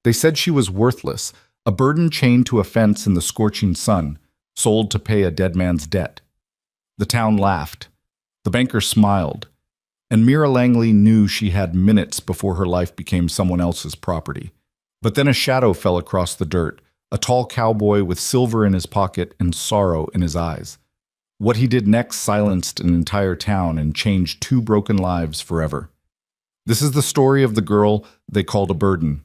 They said she was worthless, a burden chained to a fence in the scorching sun, sold to pay a dead man's debt. The town laughed. The banker smiled. And Mira Langley knew she had minutes before her life became someone else's property. But then a shadow fell across the dirt, a tall cowboy with silver in his pocket and sorrow in his eyes. What he did next silenced an entire town and changed two broken lives forever. This is the story of the girl they called a burden,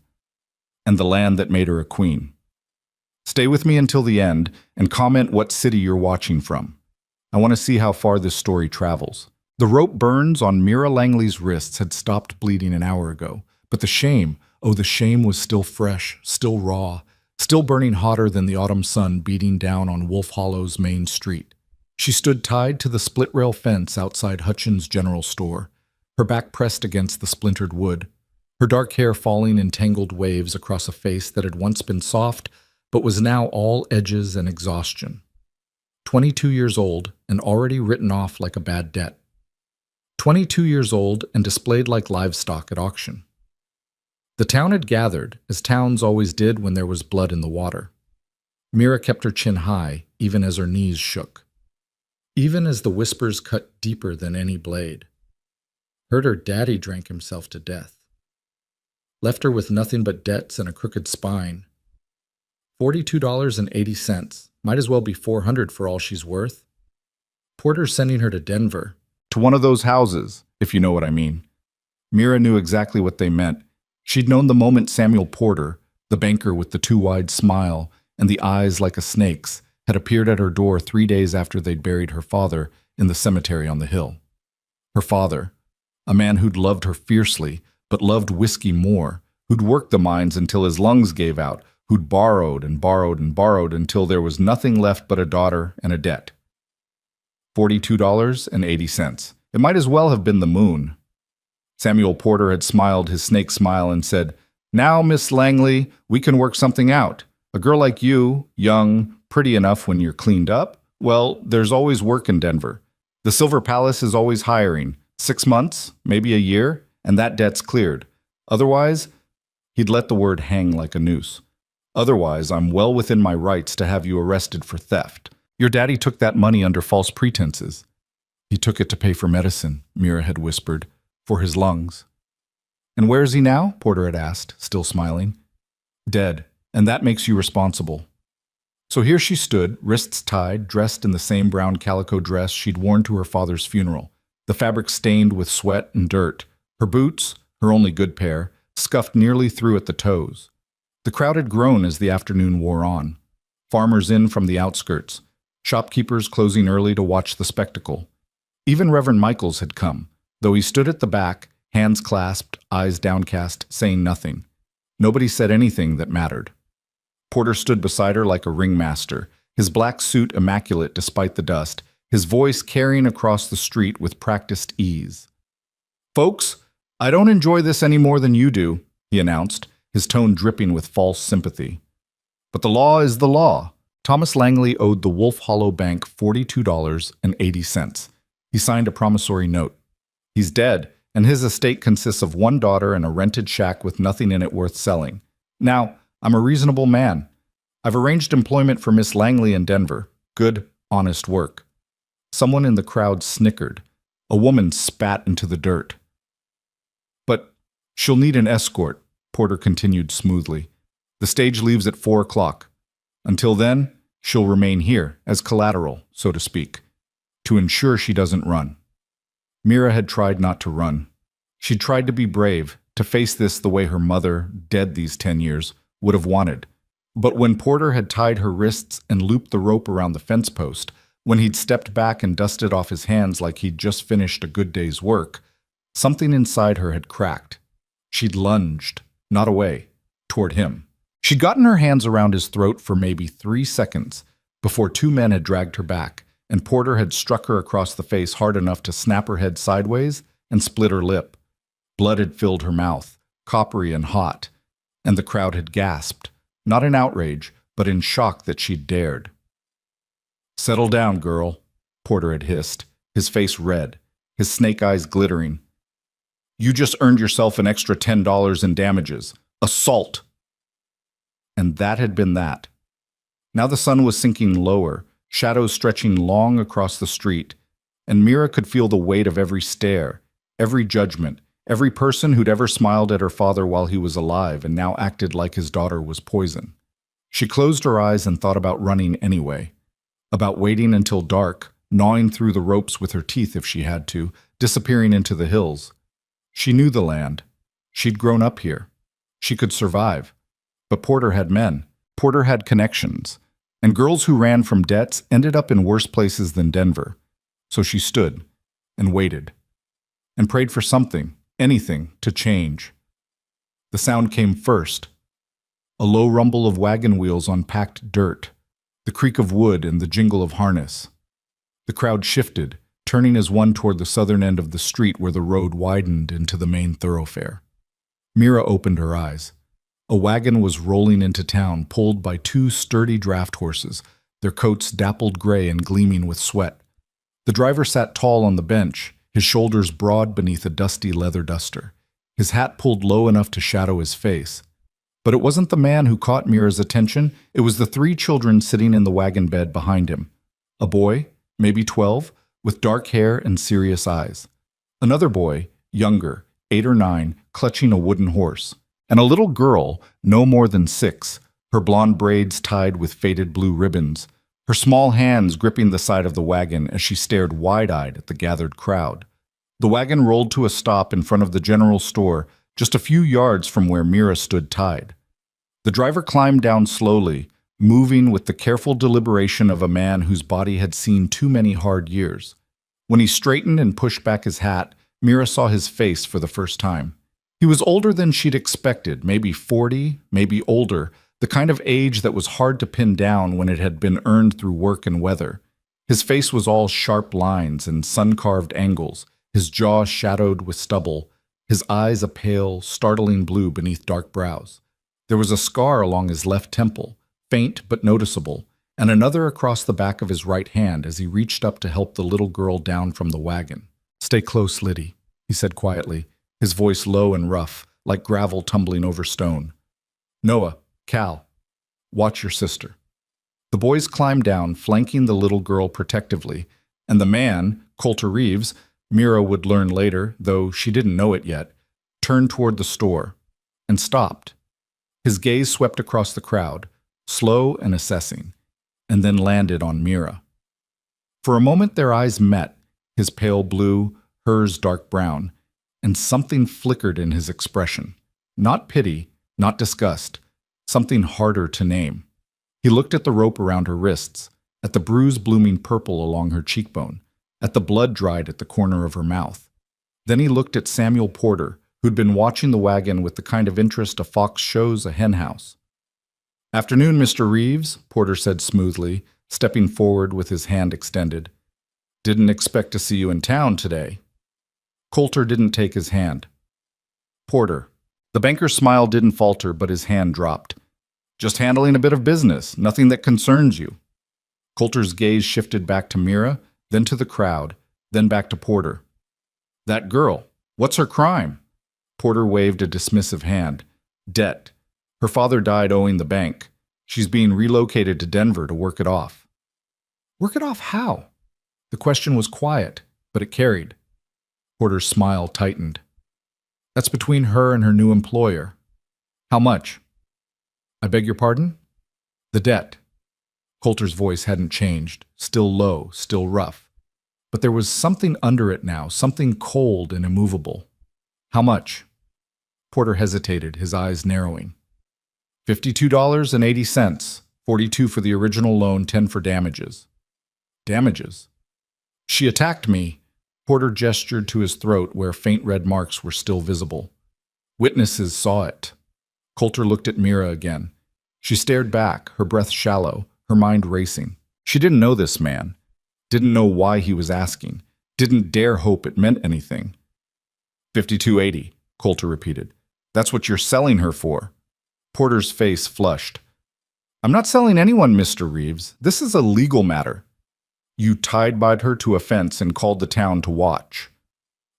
and the land that made her a queen. Stay with me until the end and comment what city you're watching from. I want to see how far this story travels. The rope burns on Mira Langley's wrists had stopped bleeding an hour ago, but the shame, oh, the shame was still fresh, still raw, still burning hotter than the autumn sun beating down on Wolf Hollow's main street. She stood tied to the split-rail fence outside Hutchins' general store, her back pressed against the splintered wood, her dark hair falling in tangled waves across a face that had once been soft but was now all edges and exhaustion. 22 years old and already written off like a bad debt. 22 years old and displayed like livestock at auction. The town had gathered, as towns always did when there was blood in the water. Mira kept her chin high, even as her knees shook. Even as the whispers cut deeper than any blade. Heard her daddy drank himself to death. Left her with nothing but debts and a crooked spine. $42.80. Might as well be $400 for all she's worth. Porter's sending her to Denver. To one of those houses, if you know what I mean. Mira knew exactly what they meant. She'd known the moment Samuel Porter, the banker with the too wide smile and the eyes like a snake's, had appeared at her door 3 days after they'd buried her father in the cemetery on the hill. Her father, a man who'd loved her fiercely, but loved whiskey more, who'd worked the mines until his lungs gave out, who'd borrowed and borrowed and borrowed until there was nothing left but a daughter and a debt. $42.80. It might as well have been the moon. Samuel Porter had smiled his snake smile and said, "Now, Miss Langley, we can work something out. A girl like you, young, pretty enough when you're cleaned up, well, there's always work in Denver. The Silver Palace is always hiring. 6 months, maybe a year, and that debt's cleared. Otherwise," he'd let the word hang like a noose. "Otherwise, I'm well within my rights to have you arrested for theft. Your daddy took that money under false pretenses." "He took it to pay for medicine," Mira had whispered, "for his lungs." "And where is he now?" Porter had asked, still smiling. "Dead, and that makes you responsible." So here she stood, wrists tied, dressed in the same brown calico dress she'd worn to her father's funeral, the fabric stained with sweat and dirt, her boots, her only good pair, scuffed nearly through at the toes. The crowd had grown as the afternoon wore on. Farmers in from the outskirts, shopkeepers closing early to watch the spectacle. Even Reverend Michaels had come, though he stood at the back, hands clasped, eyes downcast, saying nothing. Nobody said anything that mattered. Porter stood beside her like a ringmaster, his black suit immaculate despite the dust, his voice carrying across the street with practiced ease. "Folks, I don't enjoy this any more than you do," he announced, his tone dripping with false sympathy. "But the law is the law." Thomas Langley owed the Wolf Hollow Bank $42.80. He signed a promissory note. He's dead, and his estate consists of one daughter and a rented shack with nothing in it worth selling. Now, I'm a reasonable man. I've arranged employment for Miss Langley in Denver. Good, honest work. Someone in the crowd snickered. A woman spat into the dirt. "But she'll need an escort," Porter continued smoothly. "The stage leaves at 4 o'clock. Until then, she'll remain here, as collateral, so to speak, to ensure she doesn't run." Mira had tried not to run. She'd tried to be brave, to face this the way her mother, dead these 10 years, would have wanted. But when Porter had tied her wrists and looped the rope around the fence post, when he'd stepped back and dusted off his hands like he'd just finished a good day's work, something inside her had cracked. She'd lunged, not away, toward him. She'd gotten her hands around his throat for maybe 3 seconds before 2 men had dragged her back, and Porter had struck her across the face hard enough to snap her head sideways and split her lip. Blood had filled her mouth, coppery and hot, and the crowd had gasped, not in outrage, but in shock that she'd dared. "Settle down, girl," Porter had hissed, his face red, his snake eyes glittering. "You just earned yourself an extra $10 in damages. Assault." And that had been that. Now the sun was sinking lower, shadows stretching long across the street, and Mira could feel the weight of every stare, every judgment, every person who'd ever smiled at her father while he was alive and now acted like his daughter was poison. She closed her eyes and thought about running anyway, about waiting until dark, gnawing through the ropes with her teeth if she had to, disappearing into the hills. She knew the land. She'd grown up here. She could survive. But Porter had men. Porter had connections. And girls who ran from debts ended up in worse places than Denver. So she stood and waited and prayed for something, anything, to change. The sound came first. A low rumble of wagon wheels on packed dirt, the creak of wood and the jingle of harness. The crowd shifted, turning as one toward the southern end of the street where the road widened into the main thoroughfare. Mira opened her eyes. A wagon was rolling into town, pulled by two sturdy draft horses, their coats dappled gray and gleaming with sweat. The driver sat tall on the bench, his shoulders broad beneath a dusty leather duster, his hat pulled low enough to shadow his face. But it wasn't the man who caught Mira's attention, it was the three children sitting in the wagon bed behind him. A boy, maybe 12, with dark hair and serious eyes. Another boy, younger, 8 or 9, clutching a wooden horse. And a little girl, no more than 6, her blonde braids tied with faded blue ribbons, her small hands gripping the side of the wagon as she stared wide-eyed at the gathered crowd. The wagon rolled to a stop in front of the general store, just a few yards from where Mira stood tied. The driver climbed down slowly, moving with the careful deliberation of a man whose body had seen too many hard years. When he straightened and pushed back his hat, Mira saw his face for the first time. He was older than she'd expected, maybe 40, maybe older, the kind of age that was hard to pin down when it had been earned through work and weather. His face was all sharp lines and sun-carved angles, his jaw shadowed with stubble, his eyes a pale, startling blue beneath dark brows. There was a scar along his left temple, faint but noticeable, and another across the back of his right hand as he reached up to help the little girl down from the wagon. "Stay close, Liddy," he said quietly, his voice low and rough, like gravel tumbling over stone. "Noah, Cal, watch your sister." The boys climbed down, flanking the little girl protectively, and the man, Coulter Reeves, Mira would learn later, though she didn't know it yet, turned toward the store and stopped. His gaze swept across the crowd, slow and assessing, and then landed on Mira. For a moment their eyes met, his pale blue, hers dark brown, and something flickered in his expression. Not pity, not disgust, something harder to name. He looked at the rope around her wrists, at the bruise blooming purple along her cheekbone, at the blood dried at the corner of her mouth. Then he looked at Samuel Porter, who'd been watching the wagon with the kind of interest a fox shows a henhouse. "Afternoon, Mr. Reeves," Porter said smoothly, stepping forward with his hand extended. "Didn't expect to see you in town today." Coulter didn't take his hand. "Porter." The banker's smile didn't falter, but his hand dropped. "Just handling a bit of business, nothing that concerns you." Coulter's gaze shifted back to Mira, then to the crowd, then back to Porter. "That girl, what's her crime?" Porter waved a dismissive hand. "Debt. Her father died owing the bank. She's being relocated to Denver to work it off." "Work it off how?" The question was quiet, but it carried. Porter's smile tightened. "That's between her and her new employer." "How much?" "I beg your pardon?" "The debt." Coulter's voice hadn't changed, still low, still rough. But there was something under it now, something cold and immovable. "How much?" Porter hesitated, his eyes narrowing. $52.80, 42 for the original loan, 10 for damages. Damages? "She attacked me." Porter gestured to his throat where faint red marks were still visible. "Witnesses saw it." Coulter looked at Mira again. She stared back, her breath shallow, her mind racing. She didn't know this man, didn't know why he was asking, didn't dare hope it meant anything. $52.80, Coulter repeated. "That's what you're selling her for." Porter's face flushed. "I'm not selling anyone, Mr. Reeves. This is a legal matter." "You tied-byed her to a fence and called the town to watch."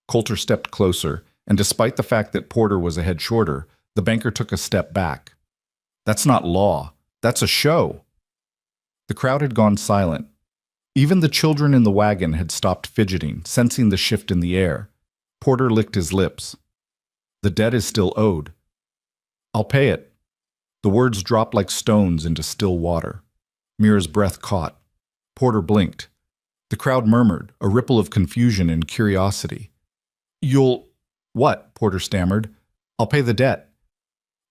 Coulter stepped closer, and despite the fact that Porter was a head shorter, the banker took a step back. That's not law. That's a show. The crowd had gone silent. Even the children in the wagon had stopped fidgeting, sensing the shift in the air. Porter licked his lips. The debt is still owed. I'll pay it. The words dropped like stones into still water. Mira's breath caught. Porter blinked. The crowd murmured, a ripple of confusion and curiosity. You'll... What? Porter stammered. I'll pay the debt.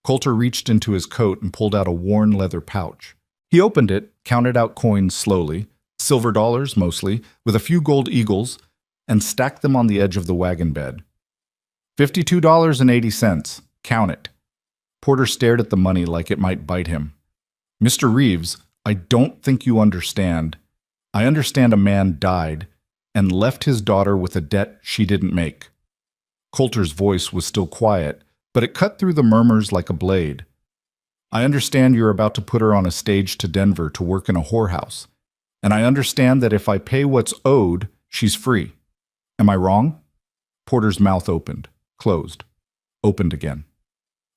Coulter reached into his coat and pulled out a worn leather pouch. He opened it, counted out coins slowly, silver dollars mostly, with a few gold eagles, and stacked them on the edge of the wagon bed. $52.80. Count it. Porter stared at the money like it might bite him. Mr. Reeves, I don't think you understand. I understand a man died and left his daughter with a debt she didn't make. Coulter's voice was still quiet, but it cut through the murmurs like a blade. I understand you're about to put her on a stage to Denver to work in a whorehouse, and I understand that if I pay what's owed, she's free. Am I wrong? Porter's mouth opened, closed, opened again.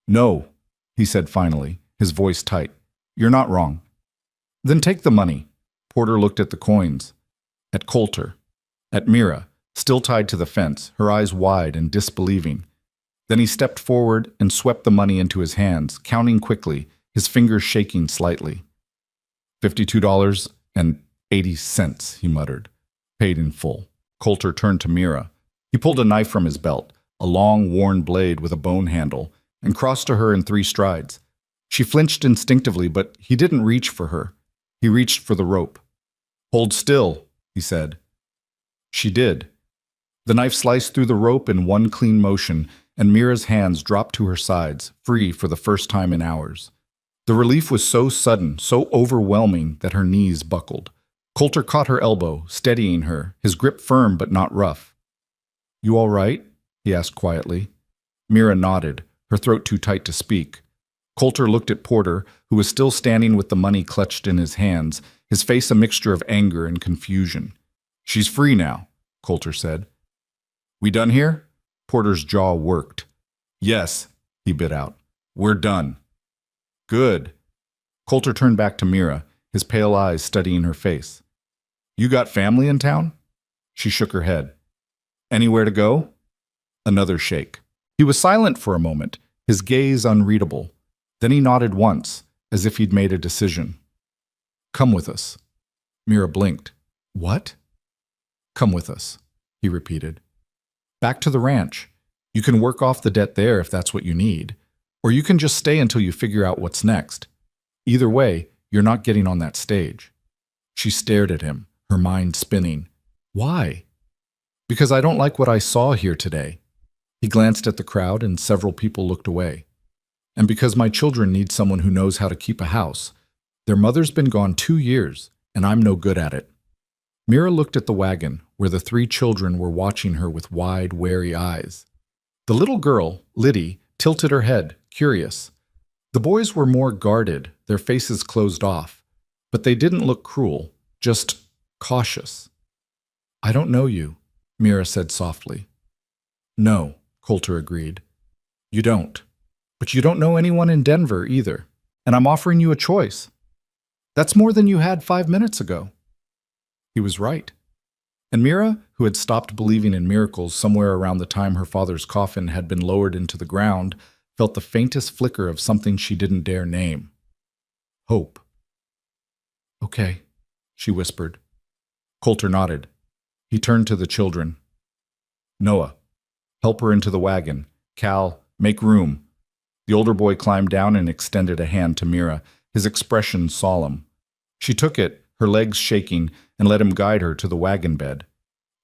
No, he said finally, his voice tight. You're not wrong. Then take the money. Porter looked at the coins, at Coulter, at Mira, still tied to the fence, her eyes wide and disbelieving. Then he stepped forward and swept the money into his hands, counting quickly, his fingers shaking slightly. $52.80, he muttered, paid in full. Coulter turned to Mira. He pulled a knife from his belt, a long, worn blade with a bone handle, and crossed to her in 3 strides. She flinched instinctively, but he didn't reach for her. He reached for the rope. Hold still, he said. She did. The knife sliced through the rope in one clean motion, and Mira's hands dropped to her sides, free for the first time in hours. The relief was so sudden, so overwhelming, that her knees buckled. Coulter caught her elbow, steadying her, his grip firm but not rough. You all right? He asked quietly. Mira nodded, her throat too tight to speak. Coulter looked at Porter, who was still standing with the money clutched in his hands, his face a mixture of anger and confusion. She's free now, Coulter said. We done here? Porter's jaw worked. Yes, he bit out. We're done. Good. Coulter turned back to Mira, his pale eyes studying her face. You got family in town? She shook her head. Anywhere to go? Another shake. He was silent for a moment, his gaze unreadable. Then he nodded once, as if he'd made a decision. Come with us. Mira blinked. What? Come with us, he repeated. Back to the ranch. You can work off the debt there if that's what you need, or you can just stay until you figure out what's next. Either way, you're not getting on that stage. She stared at him, her mind spinning. Why? Because I don't like what I saw here today. He glanced at the crowd and several people looked away. And because my children need someone who knows how to keep a house. Their mother's been gone 2 years, and I'm no good at it. Mira looked at the wagon, where the 3 children were watching her with wide, wary eyes. The little girl, Liddy, tilted her head, curious. The boys were more guarded, their faces closed off. But they didn't look cruel, just cautious. I don't know you, Mira said softly. No, Coulter agreed. You don't. But you don't know anyone in Denver either, and I'm offering you a choice. That's more than you had 5 minutes ago. He was right. And Mira, who had stopped believing in miracles somewhere around the time her father's coffin had been lowered into the ground, felt the faintest flicker of something she didn't dare name. Hope. Okay, she whispered. Coulter nodded. He turned to the children. Noah, help her into the wagon. Cal, make room. The older boy climbed down and extended a hand to Mira, his expression solemn. She took it, her legs shaking, and let him guide her to the wagon bed.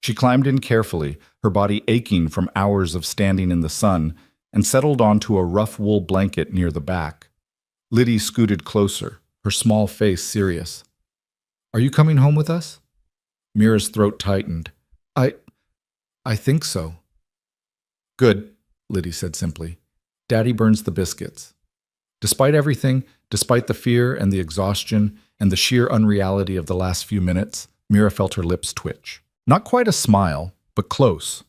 She climbed in carefully, her body aching from hours of standing in the sun, and settled onto a rough wool blanket near the back. Liddy scooted closer, her small face serious. Are you coming home with us? Mira's throat tightened. I think so. Good, Liddy said simply. Daddy burns the biscuits. Despite everything, despite the fear and the exhaustion and the sheer unreality of the last few minutes, Mira felt her lips twitch. Not quite a smile, but close.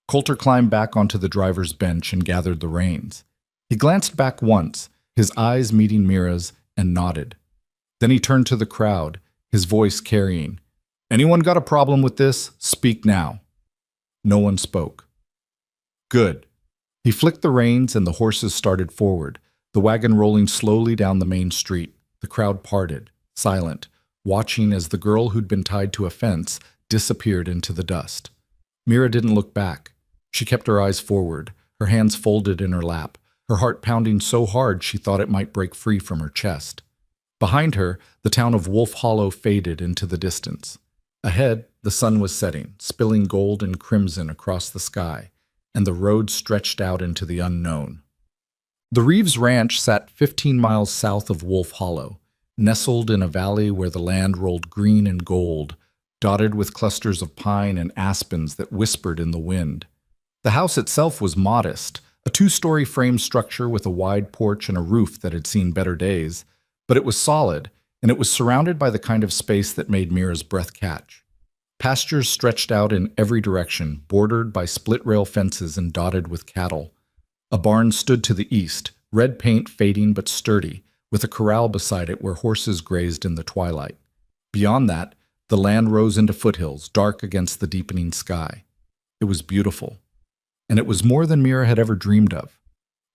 Coulter climbed back onto the driver's bench and gathered the reins. He glanced back once, his eyes meeting Mira's, and nodded. Then he turned to the crowd, his voice carrying, "Anyone got a problem with this? Speak now." No one spoke. Good. He flicked the reins and the horses started forward, the wagon rolling slowly down the main street. The crowd parted, silent, watching as the girl who'd been tied to a fence disappeared into the dust. Mira didn't look back. She kept her eyes forward, her hands folded in her lap, her heart pounding so hard she thought it might break free from her chest. Behind her, the town of Wolf Hollow faded into the distance. Ahead, the sun was setting, spilling gold and crimson across the sky, and the road stretched out into the unknown. The Reeves Ranch sat 15 miles south of Wolf Hollow, nestled in a valley where the land rolled green and gold, dotted with clusters of pine and aspens that whispered in the wind. The house itself was modest, a 2-story frame structure with a wide porch and a roof that had seen better days, but it was solid, and it was surrounded by the kind of space that made Mira's breath catch. Pastures stretched out in every direction, bordered by split-rail fences and dotted with cattle. A barn stood to the east, red paint fading but sturdy, with a corral beside it where horses grazed in the twilight. Beyond that, the land rose into foothills, dark against the deepening sky. It was beautiful, and it was more than Mira had ever dreamed of.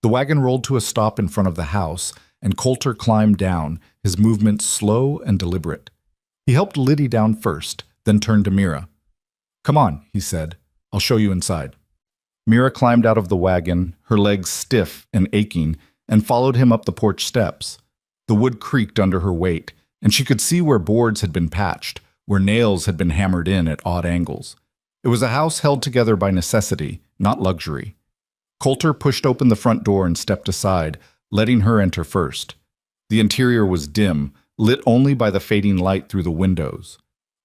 The wagon rolled to a stop in front of the house, and Coulter climbed down, his movements slow and deliberate. He helped Liddy down first, then turned to Mira. "Come on," he said. "I'll show you inside." Mira climbed out of the wagon, her legs stiff and aching, and followed him up the porch steps. The wood creaked under her weight, and she could see where boards had been patched, where nails had been hammered in at odd angles. It was a house held together by necessity, not luxury. Coulter pushed open the front door and stepped aside, letting her enter first. The interior was dim, lit only by the fading light through the windows.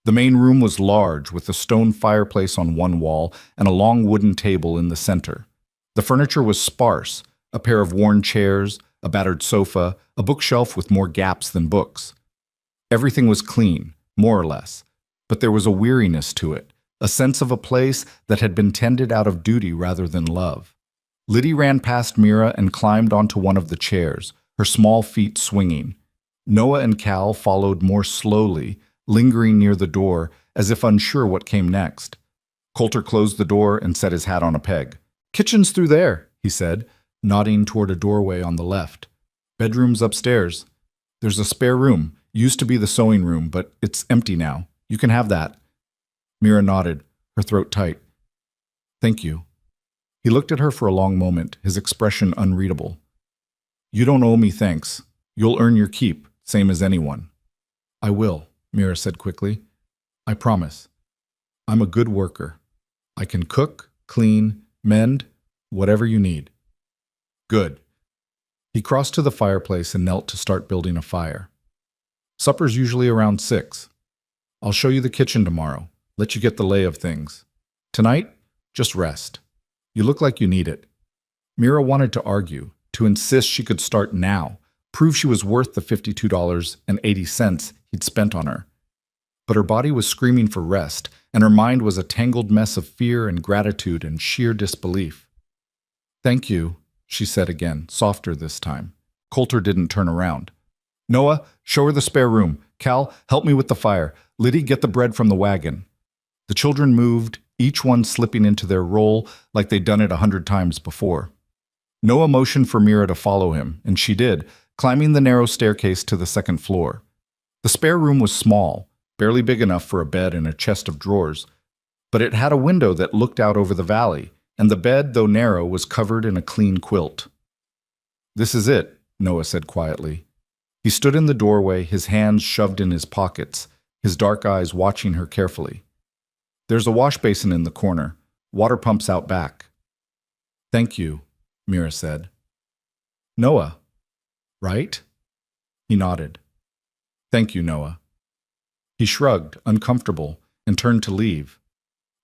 The main room was large, with a stone fireplace on one wall and a long wooden table in the center. The furniture was sparse, a pair of worn chairs, a battered sofa, a bookshelf with more gaps than books. Everything was clean, more or less, but there was a weariness to it, a sense of a place that had been tended out of duty rather than love. Liddy ran past Mira and climbed onto one of the chairs, her small feet swinging. Noah and Cal followed more slowly, lingering near the door as if unsure what came next. Coulter closed the door and set his hat on a peg. "Kitchen's through there," he said, nodding toward a doorway on the left. "Bedroom's upstairs. There's a spare room, used to be the sewing room, but it's empty now. You can have that." Mira nodded, her throat tight. "Thank you." He looked at her for a long moment, his expression unreadable. "You don't owe me thanks. You'll earn your keep, same as anyone." "I will," Mira said quickly. "I promise. I'm a good worker. I can cook, clean, mend, whatever you need." "Good." He crossed to the fireplace and knelt to start building a fire. "Supper's usually around 6. I'll show you the kitchen tomorrow, let you get the lay of things. Tonight, just rest. You look like you need it." Mira wanted to argue, to insist she could start now, prove she was worth the $52.80 he'd spent on her. But her body was screaming for rest, and her mind was a tangled mess of fear and gratitude and sheer disbelief. "Thank you," she said again, softer this time. Coulter didn't turn around. "Noah, show her the spare room. Cal, help me with the fire. Liddy, get the bread from the wagon." The children moved, each one slipping into their role like they'd done it 100 times before. Noah motioned for Mira to follow him, and she did, climbing the narrow staircase to the second floor. The spare room was small, barely big enough for a bed and a chest of drawers, but it had a window that looked out over the valley, and the bed, though narrow, was covered in a clean quilt. "This is it," Noah said quietly. He stood in the doorway, his hands shoved in his pockets, his dark eyes watching her carefully. "There's a wash basin in the corner, water pumps out back." "Thank you," Mira said. "Noah, right?" He nodded. "Thank you, Noah." He shrugged, uncomfortable, and turned to leave,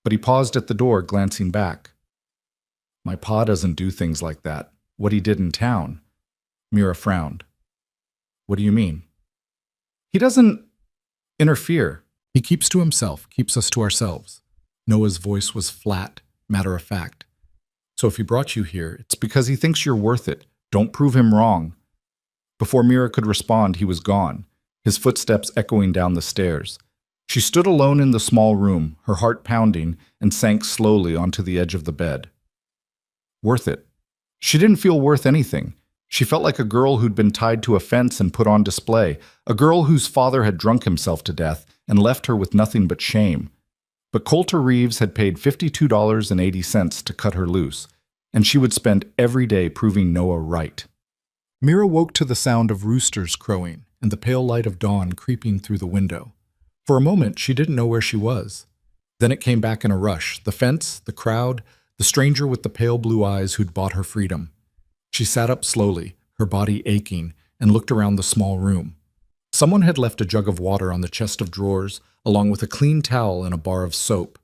but he paused at the door, glancing back. "My pa doesn't do things like that. What he did in town." Mira frowned. "What do you mean?" "He doesn't interfere. He keeps to himself, keeps us to ourselves." Noah's voice was flat, matter-of-fact. "So if he brought you here, it's because he thinks you're worth it. Don't prove him wrong." Before Mira could respond, he was gone, his footsteps echoing down the stairs. She stood alone in the small room, her heart pounding, and sank slowly onto the edge of the bed. Worth it. She didn't feel worth anything. She felt like a girl who'd been tied to a fence and put on display, a girl whose father had drunk himself to death and left her with nothing but shame. But Coulter Reeves had paid $52.80 to cut her loose, and she would spend every day proving Noah right. Mira woke to the sound of roosters crowing and the pale light of dawn creeping through the window. For a moment, she didn't know where she was. Then it came back in a rush, the fence, the crowd, the stranger with the pale blue eyes who'd bought her freedom. She sat up slowly, her body aching, and looked around the small room. Someone had left a jug of water on the chest of drawers, along with a clean towel and a bar of soap.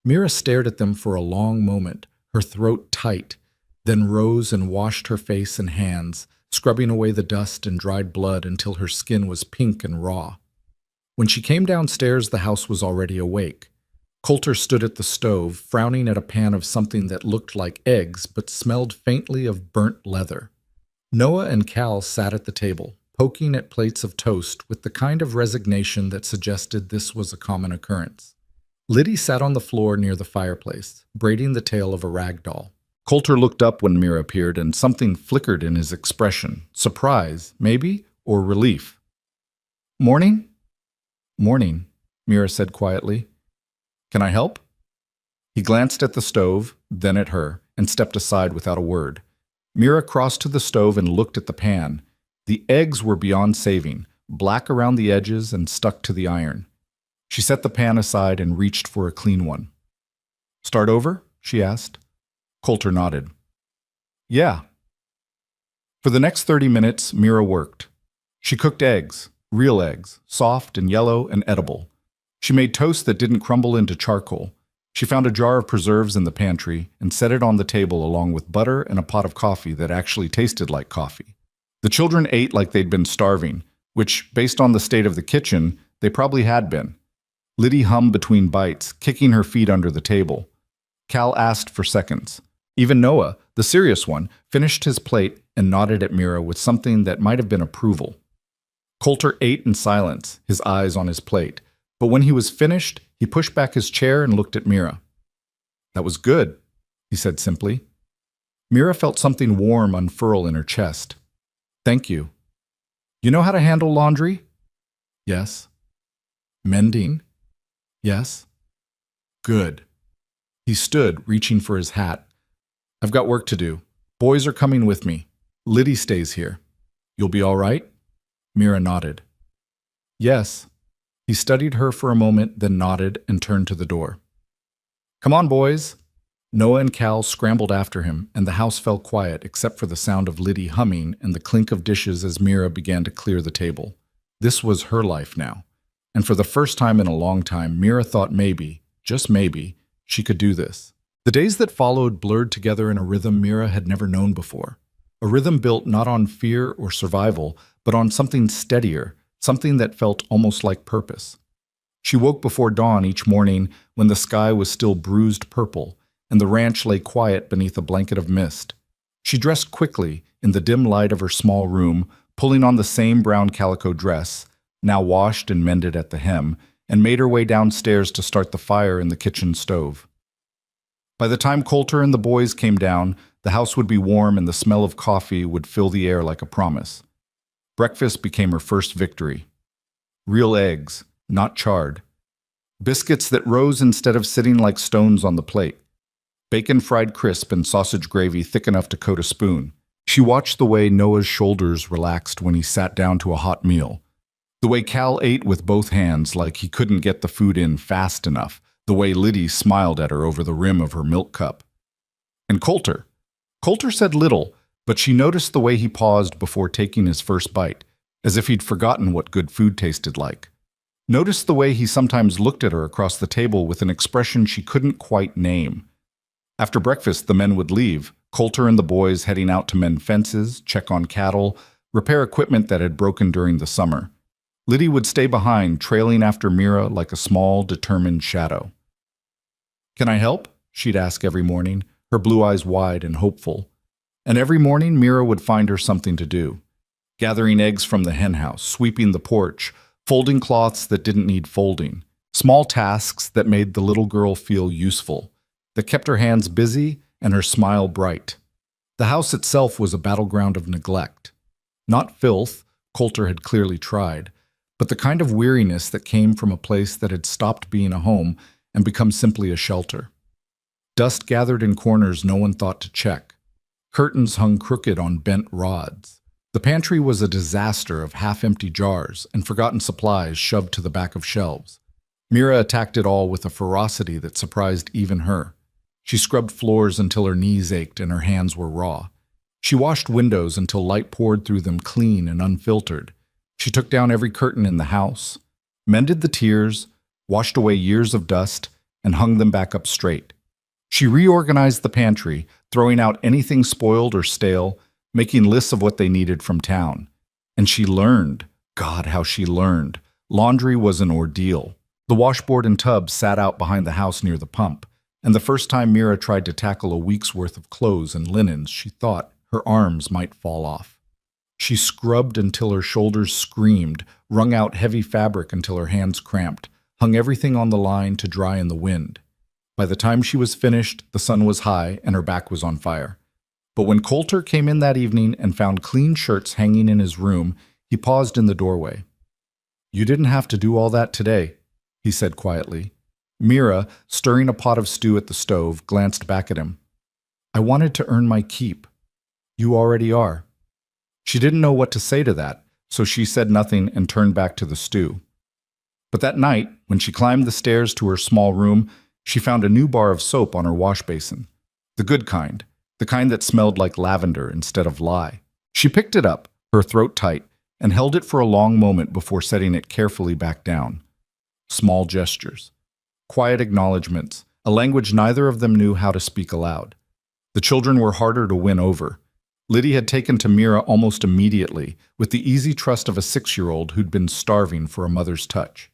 Mira stared at them for a long moment, her throat tight, then rose and washed her face and hands, scrubbing away the dust and dried blood until her skin was pink and raw. When she came downstairs, the house was already awake. Coulter stood at the stove, frowning at a pan of something that looked like eggs but smelled faintly of burnt leather. Noah and Cal sat at the table, poking at plates of toast with the kind of resignation that suggested this was a common occurrence. Liddy sat on the floor near the fireplace, braiding the tail of a rag doll. Coulter looked up when Mira appeared, and something flickered in his expression. Surprise, maybe, or relief. "Morning?" "Morning," Mira said quietly. "Can I help?" He glanced at the stove, then at her, and stepped aside without a word. Mira crossed to the stove and looked at the pan. The eggs were beyond saving, black around the edges and stuck to the iron. She set the pan aside and reached for a clean one. "Start over?" she asked. Coulter nodded. "Yeah." For the next 30 minutes, Mira worked. She cooked eggs, real eggs, soft and yellow and edible. She made toast that didn't crumble into charcoal. She found a jar of preserves in the pantry and set it on the table along with butter and a pot of coffee that actually tasted like coffee. The children ate like they'd been starving, which, based on the state of the kitchen, they probably had been. Liddy hummed between bites, kicking her feet under the table. Cal asked for seconds. Even Noah, the serious one, finished his plate and nodded at Mira with something that might have been approval. Coulter ate in silence, his eyes on his plate. But when he was finished, he pushed back his chair and looked at Mira. "That was good," he said simply. Mira felt something warm unfurl in her chest. "Thank you." "You know how to handle laundry?" "Yes." "Mending?" "Yes." "Good." He stood, reaching for his hat. "I've got work to do. Boys are coming with me. Liddy stays here. You'll be all right?" Mira nodded. "Yes." He studied her for a moment, then nodded and turned to the door. "Come on, boys." Noah and Cal scrambled after him, and the house fell quiet except for the sound of Liddy humming and the clink of dishes as Mira began to clear the table. This was her life now. And for the first time in a long time, Mira thought maybe, just maybe, she could do this. The days that followed blurred together in a rhythm Mira had never known before. A rhythm built not on fear or survival, but on something steadier, something that felt almost like purpose. She woke before dawn each morning when the sky was still bruised purple, and the ranch lay quiet beneath a blanket of mist. She dressed quickly in the dim light of her small room, pulling on the same brown calico dress, now washed and mended at the hem, and made her way downstairs to start the fire in the kitchen stove. By the time Coulter and the boys came down, the house would be warm and the smell of coffee would fill the air like a promise. Breakfast became her first victory. Real eggs, not charred. Biscuits that rose instead of sitting like stones on the plate. Bacon fried crisp and sausage gravy thick enough to coat a spoon. She watched the way Noah's shoulders relaxed when he sat down to a hot meal. The way Cal ate with both hands like he couldn't get the food in fast enough. The way Liddy smiled at her over the rim of her milk cup. And Coulter. Coulter said little, but she noticed the way he paused before taking his first bite, as if he'd forgotten what good food tasted like. Noticed the way he sometimes looked at her across the table with an expression she couldn't quite name. After breakfast, the men would leave, Coulter and the boys heading out to mend fences, check on cattle, repair equipment that had broken during the summer. Liddy would stay behind, trailing after Mira like a small, determined shadow. "Can I help?" she'd ask every morning, her blue eyes wide and hopeful. And every morning Mira would find her something to do. gathering eggs from the henhouse, sweeping the porch, folding cloths that didn't need folding, small tasks that made the little girl feel useful, that kept her hands busy and her smile bright. The house itself was a battleground of neglect. Not filth, Coulter had clearly tried, but the kind of weariness that came from a place that had stopped being a home and become simply a shelter. Dust gathered in corners no one thought to check. Curtains hung crooked on bent rods. The pantry was a disaster of half-empty jars and forgotten supplies shoved to the back of shelves. Mira attacked it all with a ferocity that surprised even her. She scrubbed floors until her knees ached and her hands were raw. She washed windows until light poured through them clean and unfiltered. She took down every curtain in the house, mended the tiers, washed away years of dust, and hung them back up straight. She reorganized the pantry, throwing out anything spoiled or stale, making lists of what they needed from town. And she learned. God, how she learned. Laundry was an ordeal. The washboard and tub sat out behind the house near the pump, and the first time Mira tried to tackle a week's worth of clothes and linens, she thought her arms might fall off. She scrubbed until her shoulders screamed, wrung out heavy fabric until her hands cramped, hung everything on the line to dry in the wind. By the time she was finished, the sun was high and her back was on fire. But when Coulter came in that evening and found clean shirts hanging in his room, he paused in the doorway. "You didn't have to do all that today," he said quietly. Mira, stirring a pot of stew at the stove, glanced back at him. "I wanted to earn my keep. You already are." She didn't know what to say to that, so she said nothing and turned back to the stew. But that night, when she climbed the stairs to her small room, she found a new bar of soap on her wash basin. The good kind, the kind that smelled like lavender instead of lye. She picked it up, her throat tight, and held it for a long moment before setting it carefully back down. Small gestures. Quiet acknowledgments, a language neither of them knew how to speak aloud. The children were harder to win over. Liddy had taken to Mira almost immediately, with the easy trust of a 6-year-old who'd been starving for a mother's touch.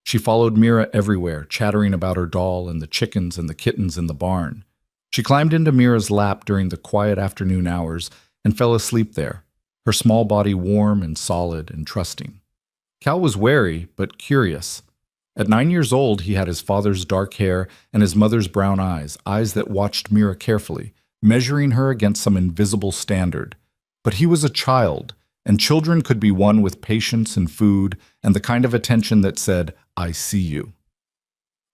She followed Mira everywhere, chattering about her doll and the chickens and the kittens in the barn. She climbed into Mira's lap during the quiet afternoon hours and fell asleep there, her small body warm and solid and trusting. Cal was wary, but curious. At 9 years old, he had his father's dark hair and his mother's brown eyes, eyes that watched Mira carefully, measuring her against some invisible standard. But he was a child, and children could be won with patience and food and the kind of attention that said, "I see you."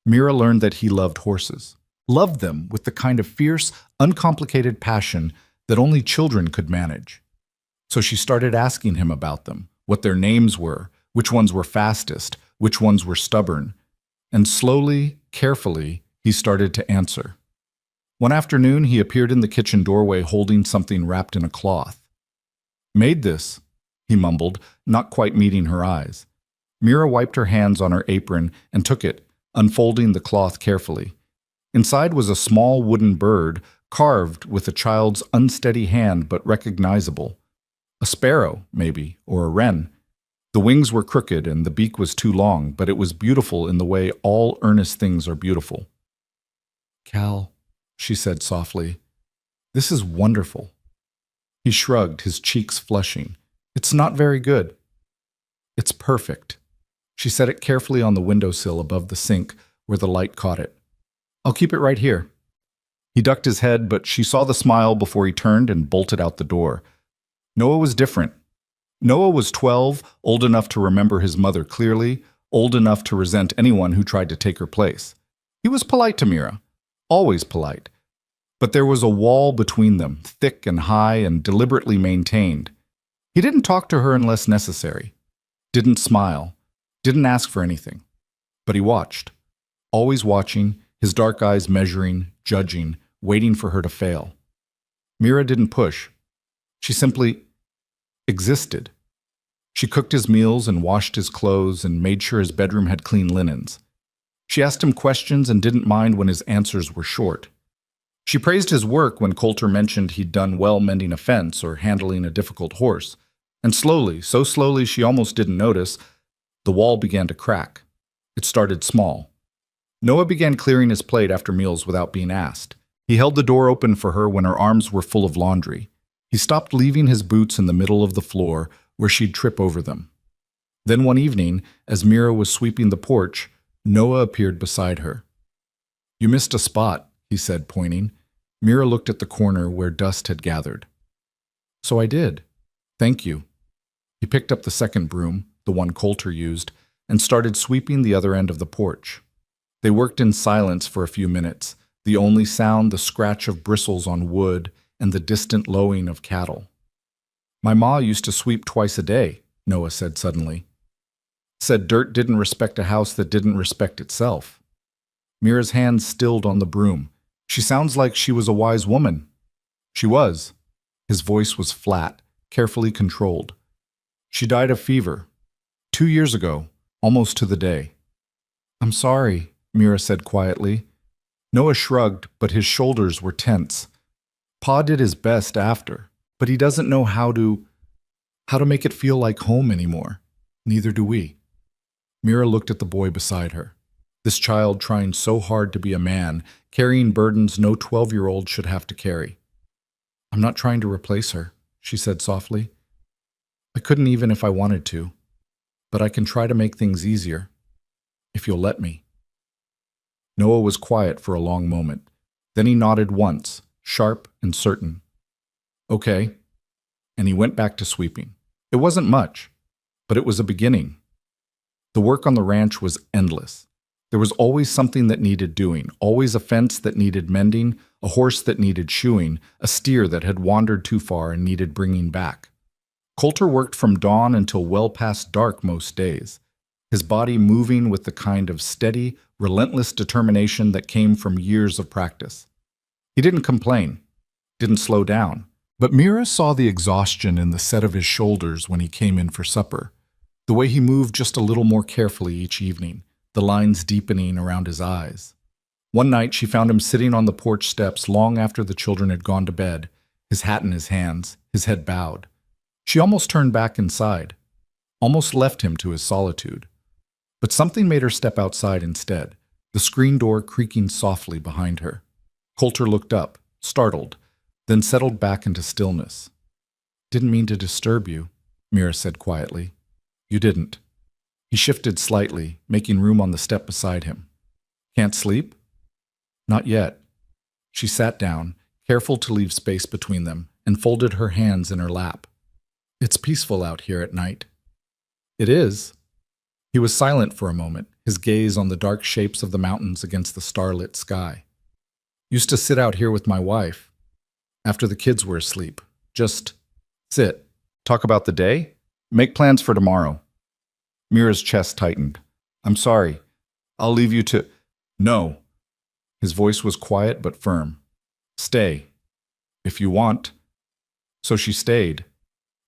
Mira learned that he loved horses, loved them with the kind of fierce, uncomplicated passion that only children could manage. So she started asking him about them, what their names were, which ones were fastest, which ones were stubborn. And slowly, carefully, he started to answer. One afternoon, he appeared in the kitchen doorway holding something wrapped in a cloth. "Made this," he mumbled, not quite meeting her eyes. Mira wiped her hands on her apron and took it, unfolding the cloth carefully. Inside was a small wooden bird, carved with a child's unsteady hand but recognizable. A sparrow, maybe, or a wren. The wings were crooked and the beak was too long, but it was beautiful in the way all earnest things are beautiful. "Cal," she said softly, "this is wonderful." He shrugged, his cheeks flushing. "It's not very good." "It's perfect." She set it carefully on the windowsill above the sink where the light caught it. "I'll keep it right here." He ducked his head, but she saw the smile before he turned and bolted out the door. Noah was different. Noah was 12, old enough to remember his mother clearly, old enough to resent anyone who tried to take her place. He was polite to Mira, always polite. But there was a wall between them, thick and high and deliberately maintained. He didn't talk to her unless necessary, didn't smile, didn't ask for anything. But he watched, always watching, his dark eyes measuring, judging, waiting for her to fail. Mira didn't push. She simply existed. She cooked his meals and washed his clothes and made sure his bedroom had clean linens. She asked him questions and didn't mind when his answers were short. She praised his work when Coulter mentioned he'd done well mending a fence or handling a difficult horse. And slowly, so slowly she almost didn't notice, the wall began to crack. It started small. Noah began clearing his plate after meals without being asked. He held the door open for her when her arms were full of laundry. He stopped leaving his boots in the middle of the floor, where she'd trip over them. Then one evening, as Mira was sweeping the porch, Noah appeared beside her. "You missed a spot," he said, pointing. Mira looked at the corner where dust had gathered. "So I did. Thank you." He picked up the second broom, the one Coulter used, and started sweeping the other end of the porch. They worked in silence for a few minutes, the only sound the scratch of bristles on wood and the distant lowing of cattle. "My ma used to sweep twice a day," Noah said suddenly. "Said dirt didn't respect a house that didn't respect itself." Mira's hands stilled on the broom. "She sounds like she was a wise woman." "She was." His voice was flat, carefully controlled. "She died of fever. 2 years ago, almost to the day." "I'm sorry," Mira said quietly. Noah shrugged, but his shoulders were tense. "Pa did his best after, but he doesn't know how to make it feel like home anymore. Neither do we." Mira looked at the boy beside her. This child trying so hard to be a man, carrying burdens no 12-year-old should have to carry. "I'm not trying to replace her," she said softly. "I couldn't even if I wanted to. But I can try to make things easier, if you'll let me." Noah was quiet for a long moment. Then he nodded once, sharp and certain. "Okay." And he went back to sweeping. It wasn't much, but it was a beginning. The work on the ranch was endless. There was always something that needed doing, always a fence that needed mending, a horse that needed shoeing, a steer that had wandered too far and needed bringing back. Coulter worked from dawn until well past dark most days, his body moving with the kind of steady, relentless determination that came from years of practice. He didn't complain, didn't slow down, but Mira saw the exhaustion in the set of his shoulders when he came in for supper, the way he moved just a little more carefully each evening, the lines deepening around his eyes. One night she found him sitting on the porch steps long after the children had gone to bed, his hat in his hands, his head bowed. She almost turned back inside, almost left him to his solitude. But something made her step outside instead, the screen door creaking softly behind her. Coulter looked up, startled, then settled back into stillness. "Didn't mean to disturb you," Mira said quietly. "You didn't." He shifted slightly, making room on the step beside him. "Can't sleep?" "Not yet." She sat down, careful to leave space between them, and folded her hands in her lap. "It's peaceful out here at night." "It is." He was silent for a moment, his gaze on the dark shapes of the mountains against the starlit sky. "Used to sit out here with my wife, after the kids were asleep. Just sit, talk about the day, make plans for tomorrow." Mira's chest tightened. "I'm sorry. I'll leave you to—" "No." His voice was quiet but firm. "Stay, if you want." So she stayed.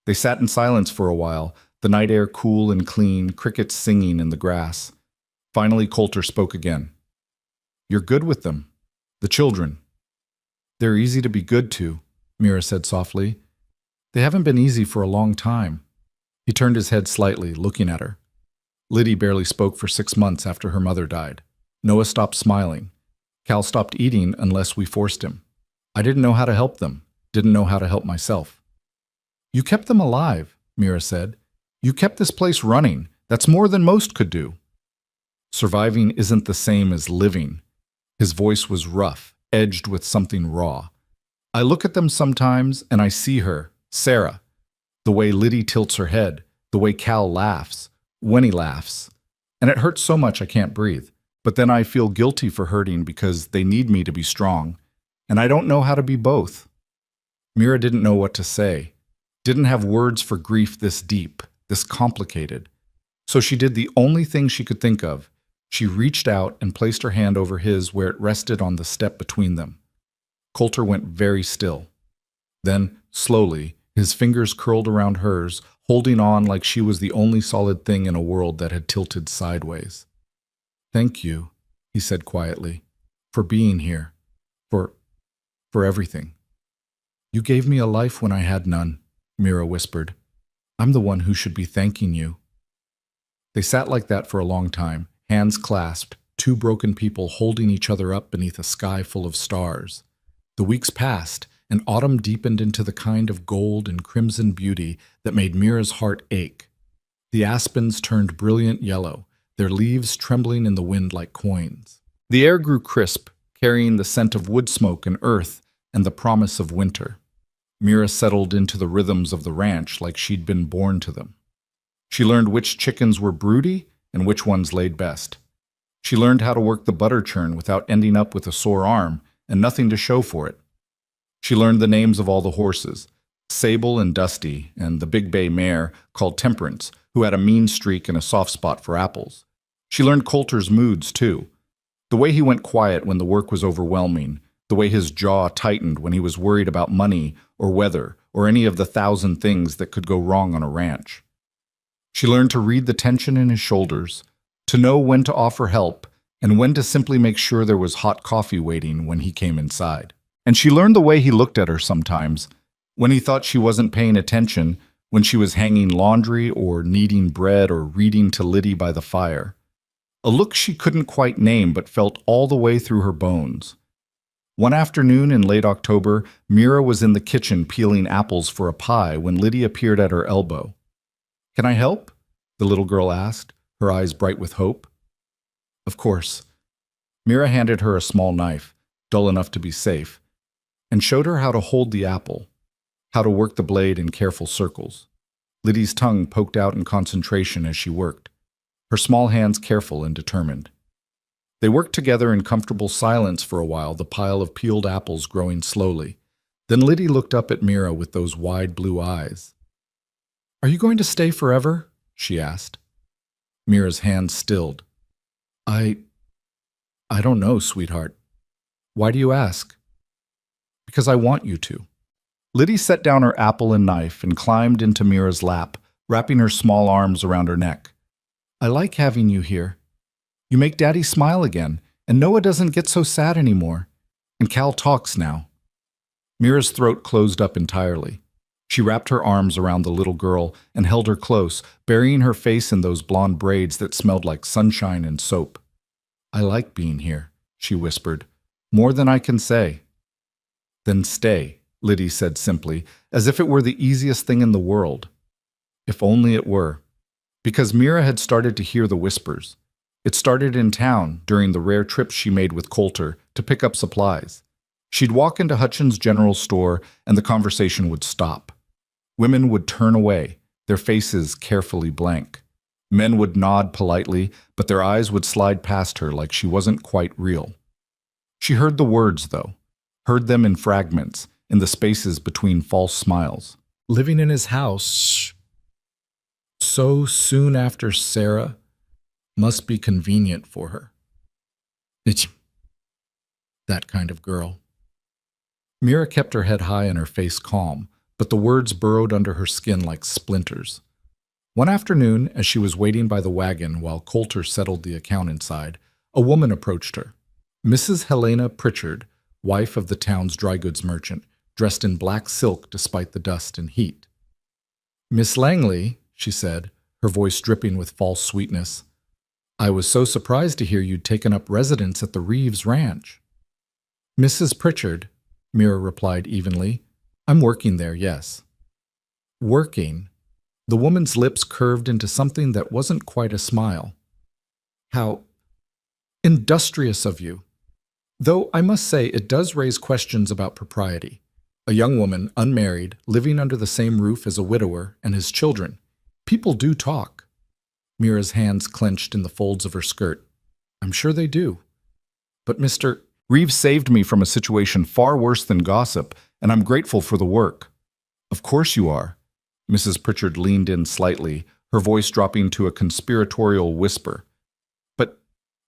They sat in silence for a while, the night air cool and clean, crickets singing in the grass. Finally, Coulter spoke again. "You're good with them, the children." "They're easy to be good to," Mira said softly. "They haven't been easy for a long time." He turned his head slightly, looking at her. Liddy barely spoke for 6 months after her mother died. Noah stopped smiling. Cal stopped eating unless we forced him. I didn't know how to help them, didn't know how to help myself. "You kept them alive," Mira said. "You kept this place running. That's more than most could do." "Surviving isn't the same as living." His voice was rough, edged with something raw. "I look at them sometimes and I see her, Sarah. The way Liddy tilts her head, the way Cal laughs, when he laughs. And it hurts so much I can't breathe. But then I feel guilty for hurting because they need me to be strong. And I don't know how to be both." Mira didn't know what to say. Didn't have words for grief this deep, this complicated. So she did the only thing she could think of. She reached out and placed her hand over his where it rested on the step between them. Coulter went very still. Then, slowly, his fingers curled around hers, holding on like she was the only solid thing in a world that had tilted sideways. "Thank you," he said quietly, "for being here, for everything." "You gave me a life when I had none," Mira whispered. "I'm the one who should be thanking you." They sat like that for a long time, hands clasped, two broken people holding each other up beneath a sky full of stars. The weeks passed, and autumn deepened into the kind of gold and crimson beauty that made Mira's heart ache. The aspens turned brilliant yellow, their leaves trembling in the wind like coins. The air grew crisp, carrying the scent of wood smoke and earth and the promise of winter. Mira settled into the rhythms of the ranch like she'd been born to them. She learned which chickens were broody and which ones laid best. She learned how to work the butter churn without ending up with a sore arm and nothing to show for it. She learned the names of all the horses, Sable and Dusty, and the big bay mare called Temperance, who had a mean streak and a soft spot for apples. She learned Coulter's moods, too. The way he went quiet when the work was overwhelming, the way his jaw tightened when he was worried about money or weather or any of the 1,000 things that could go wrong on a ranch. She learned to read the tension in his shoulders, to know when to offer help and when to simply make sure there was hot coffee waiting when he came inside. And she learned the way he looked at her sometimes, when he thought she wasn't paying attention, when she was hanging laundry or kneading bread or reading to Liddy by the fire. A look she couldn't quite name but felt all the way through her bones. One afternoon in late October, Mira was in the kitchen peeling apples for a pie when Liddy appeared at her elbow. "Can I help?" the little girl asked, her eyes bright with hope. Of course. Mira handed her a small knife, dull enough to be safe, and showed her how to hold the apple, how to work the blade in careful circles. Liddy's tongue poked out in concentration as she worked, her small hands careful and determined. They worked together in comfortable silence for a while, the pile of peeled apples growing slowly. Then Liddy looked up at Mira with those wide blue eyes. "Are you going to stay forever?" she asked. Mira's hands stilled. I don't know, sweetheart. Why do you ask?" "Because I want you to." Liddy set down her apple and knife and climbed into Mira's lap, wrapping her small arms around her neck. "I like having you here. You make Daddy smile again, and Noah doesn't get so sad anymore. And Cal talks now." Mira's throat closed up entirely. She wrapped her arms around the little girl and held her close, burying her face in those blonde braids that smelled like sunshine and soap. "I like being here," she whispered, "more than I can say." "Then stay," Liddy said simply, as if it were the easiest thing in the world. If only it were. Because Mira had started to hear the whispers. It started in town during the rare trips she made with Coulter to pick up supplies. She'd walk into Hutchins' general store and the conversation would stop. Women would turn away, their faces carefully blank. Men would nod politely, but their eyes would slide past her like she wasn't quite real. She heard the words, though, heard them in fragments, in the spaces between false smiles. "Living in his house so soon after Sarah must be convenient for her. It's that kind of girl." Mira kept her head high and her face calm, but the words burrowed under her skin like splinters. One afternoon, as she was waiting by the wagon while Coulter settled the account inside, a woman approached her. Mrs. Helena Pritchard, wife of the town's dry goods merchant, dressed in black silk despite the dust and heat. "Miss Langley," she said, her voice dripping with false sweetness, "I was so surprised to hear you'd taken up residence at the Reeves Ranch." "Mrs. Pritchard," Mira replied evenly, "I'm working there, yes." Working? The woman's lips curved into something that wasn't quite a smile. "How industrious of you. Though I must say it does raise questions about propriety. A young woman, unmarried, living under the same roof as a widower and his children. People do talk." Mira's hands clenched in the folds of her skirt. "I'm sure they do. But Mr. Reeves saved me from a situation far worse than gossip, and I'm grateful for the work." "Of course you are." Mrs. Pritchard leaned in slightly, her voice dropping to a conspiratorial whisper. "But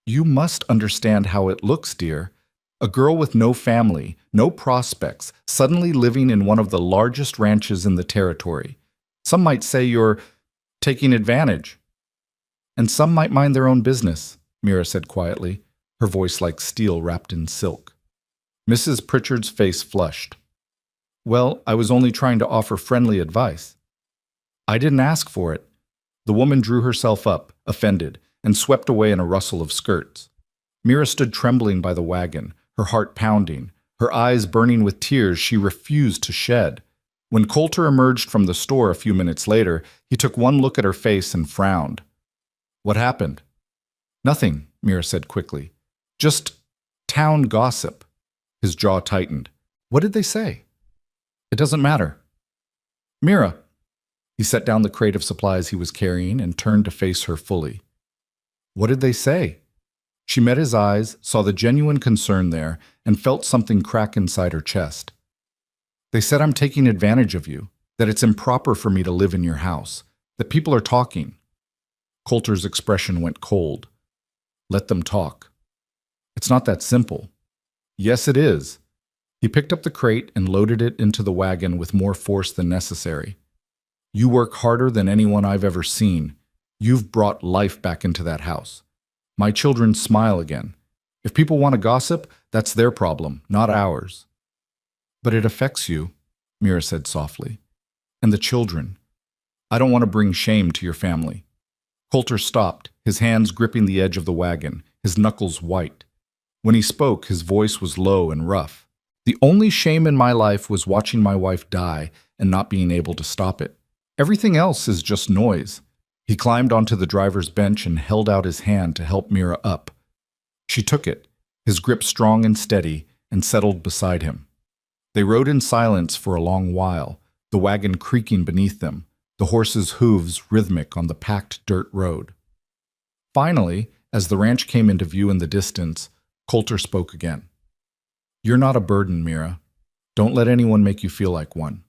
you must understand how it looks, dear. A girl with no family, no prospects, suddenly living in one of the largest ranches in the territory. Some might say you're taking advantage." "And some might mind their own business," Mira said quietly, her voice like steel wrapped in silk. Mrs. Pritchard's face flushed. "Well, I was only trying to offer friendly advice." "I didn't ask for it." The woman drew herself up, offended, and swept away in a rustle of skirts. Mira stood trembling by the wagon, her heart pounding, Her eyes burning with tears she refused to shed. When Coulter emerged from the store a few minutes later, he took one look at her face and frowned. "What happened?" "Nothing," Mira said quickly. "Just town gossip." His jaw tightened. "What did they say?" "It doesn't matter." "Mira." He set down the crate of supplies he was carrying and turned to face her fully. "What did they say?" She met his eyes, saw the genuine concern there, and felt something crack inside her chest. "They said I'm taking advantage of you, that it's improper for me to live in your house, that people are talking." Coulter's expression went cold. "Let them talk." "It's not that simple." "Yes, it is." He picked up the crate and loaded it into the wagon with more force than necessary. "You work harder than anyone I've ever seen. You've brought life back into that house. My children smile again. If people want to gossip, that's their problem, not ours." "But it affects you," Mira said softly. "And the children. I don't want to bring shame to your family." Coulter stopped, his hands gripping the edge of the wagon, his knuckles white. When he spoke, his voice was low and rough. "The only shame in my life was watching my wife die and not being able to stop it. Everything else is just noise." He climbed onto the driver's bench and held out his hand to help Mira up. She took it, his grip strong and steady, and settled beside him. They rode in silence for a long while, the wagon creaking beneath them, the horses' hooves rhythmic on the packed dirt road. Finally, as the ranch came into view in the distance, Coulter spoke again. "You're not a burden, Mira. Don't let anyone make you feel like one."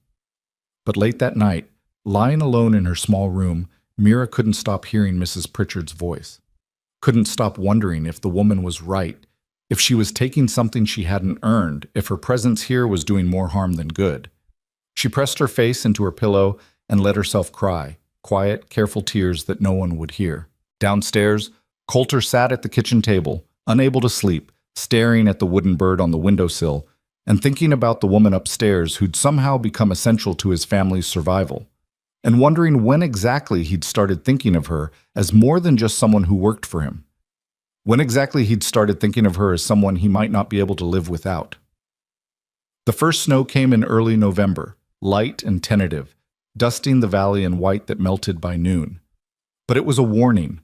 But late that night, lying alone in her small room, Mira couldn't stop hearing Mrs. Pritchard's voice. Couldn't stop wondering if the woman was right, if she was taking something she hadn't earned, if her presence here was doing more harm than good. She pressed her face into her pillow and let herself cry, quiet, careful tears that no one would hear. Downstairs, Coulter sat at the kitchen table, unable to sleep, staring at the wooden bird on the windowsill, and thinking about the woman upstairs who'd somehow become essential to his family's survival, and wondering when exactly he'd started thinking of her as more than just someone who worked for him. When exactly he'd started thinking of her as someone he might not be able to live without. The first snow came in early November, light and tentative, dusting the valley in white that melted by noon. But it was a warning.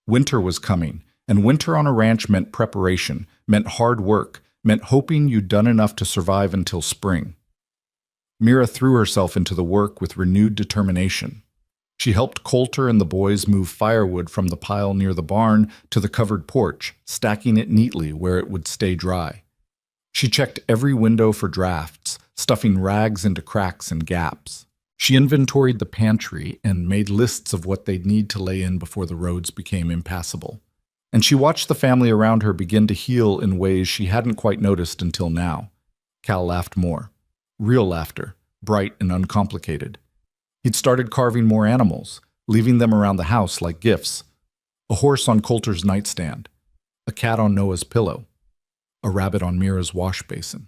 Winter was coming, and winter on a ranch meant preparation, meant hard work, meant hoping you'd done enough to survive until spring. Mira threw herself into the work with renewed determination. She helped Coulter and the boys move firewood from the pile near the barn to the covered porch, stacking it neatly where it would stay dry. She checked every window for drafts, stuffing rags into cracks and gaps. She inventoried the pantry and made lists of what they'd need to lay in before the roads became impassable. And she watched the family around her begin to heal in ways she hadn't quite noticed until now. Cal laughed more. Real laughter, bright and uncomplicated. He'd started carving more animals, leaving them around the house like gifts. A horse on Coulter's nightstand, a cat on Noah's pillow, a rabbit on Mira's wash basin.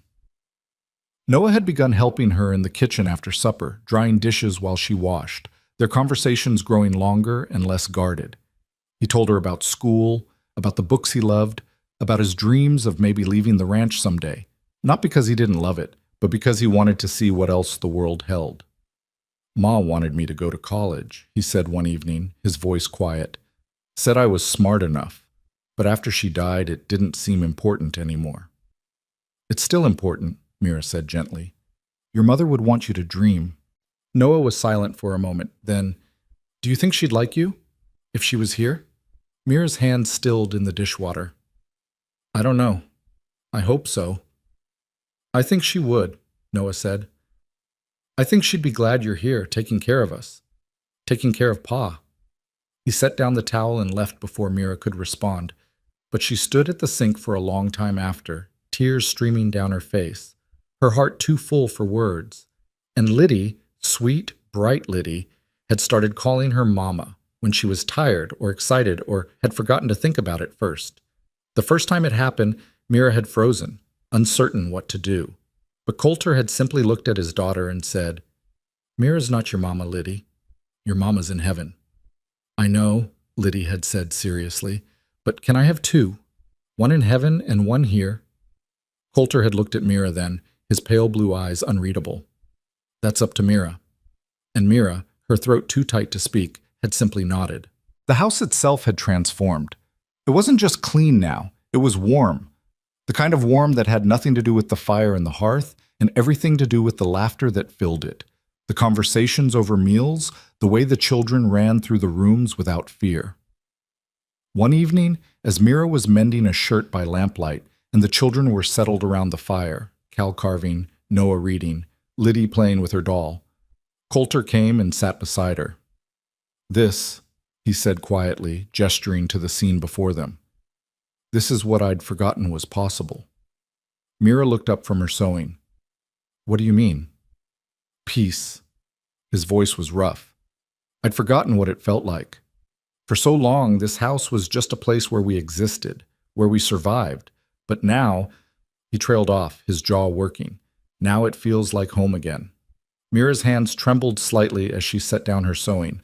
Noah had begun helping her in the kitchen after supper, drying dishes while she washed, their conversations growing longer and less guarded. He told her about school, about the books he loved, about his dreams of maybe leaving the ranch someday, not because he didn't love it, but because he wanted to see what else the world held. "Ma wanted me to go to college," he said one evening, his voice quiet. "Said I was smart enough, but after she died, it didn't seem important anymore." "It's still important," Mira said gently. "Your mother would want you to dream." Noah was silent for a moment. Then, "Do you think she'd like you? If she was here?" Mira's hand stilled in the dishwater. "I don't know. I hope so." "I think she would," Noah said. "I think she'd be glad you're here, taking care of us. Taking care of Pa." He set down the towel and left before Mira could respond, but she stood at the sink for a long time after, tears streaming down her face, her heart too full for words. And Liddy, sweet, bright Liddy, had started calling her Mama when she was tired or excited or had forgotten to think about it first. The first time it happened, Mira had frozen, uncertain what to do. But Coulter had simply looked at his daughter and said, "Mira's not your mama, Liddy. Your mama's in heaven." "I know," Liddy had said seriously, "but can I have two? One in heaven and one here?" Coulter had looked at Mira then, his pale blue eyes unreadable. That's up to Mira. And Mira, her throat too tight to speak, had simply nodded. The house itself had transformed. It wasn't just clean now, it was warm. The kind of warm that had nothing to do with the fire and the hearth, and everything to do with the laughter that filled it. The conversations over meals, the way the children ran through the rooms without fear. One evening, as Mira was mending a shirt by lamplight, and the children were settled around the fire, Cal carving, Noah reading, Liddy playing with her doll, Coulter came and sat beside her. This, he said quietly, gesturing to the scene before them. This is what I'd forgotten was possible. Mira looked up from her sewing. What do you mean? Peace. His voice was rough. I'd forgotten what it felt like. For so long, this house was just a place where we existed, where we survived. But now, he trailed off, his jaw working. Now it feels like home again. Mira's hands trembled slightly as she set down her sewing.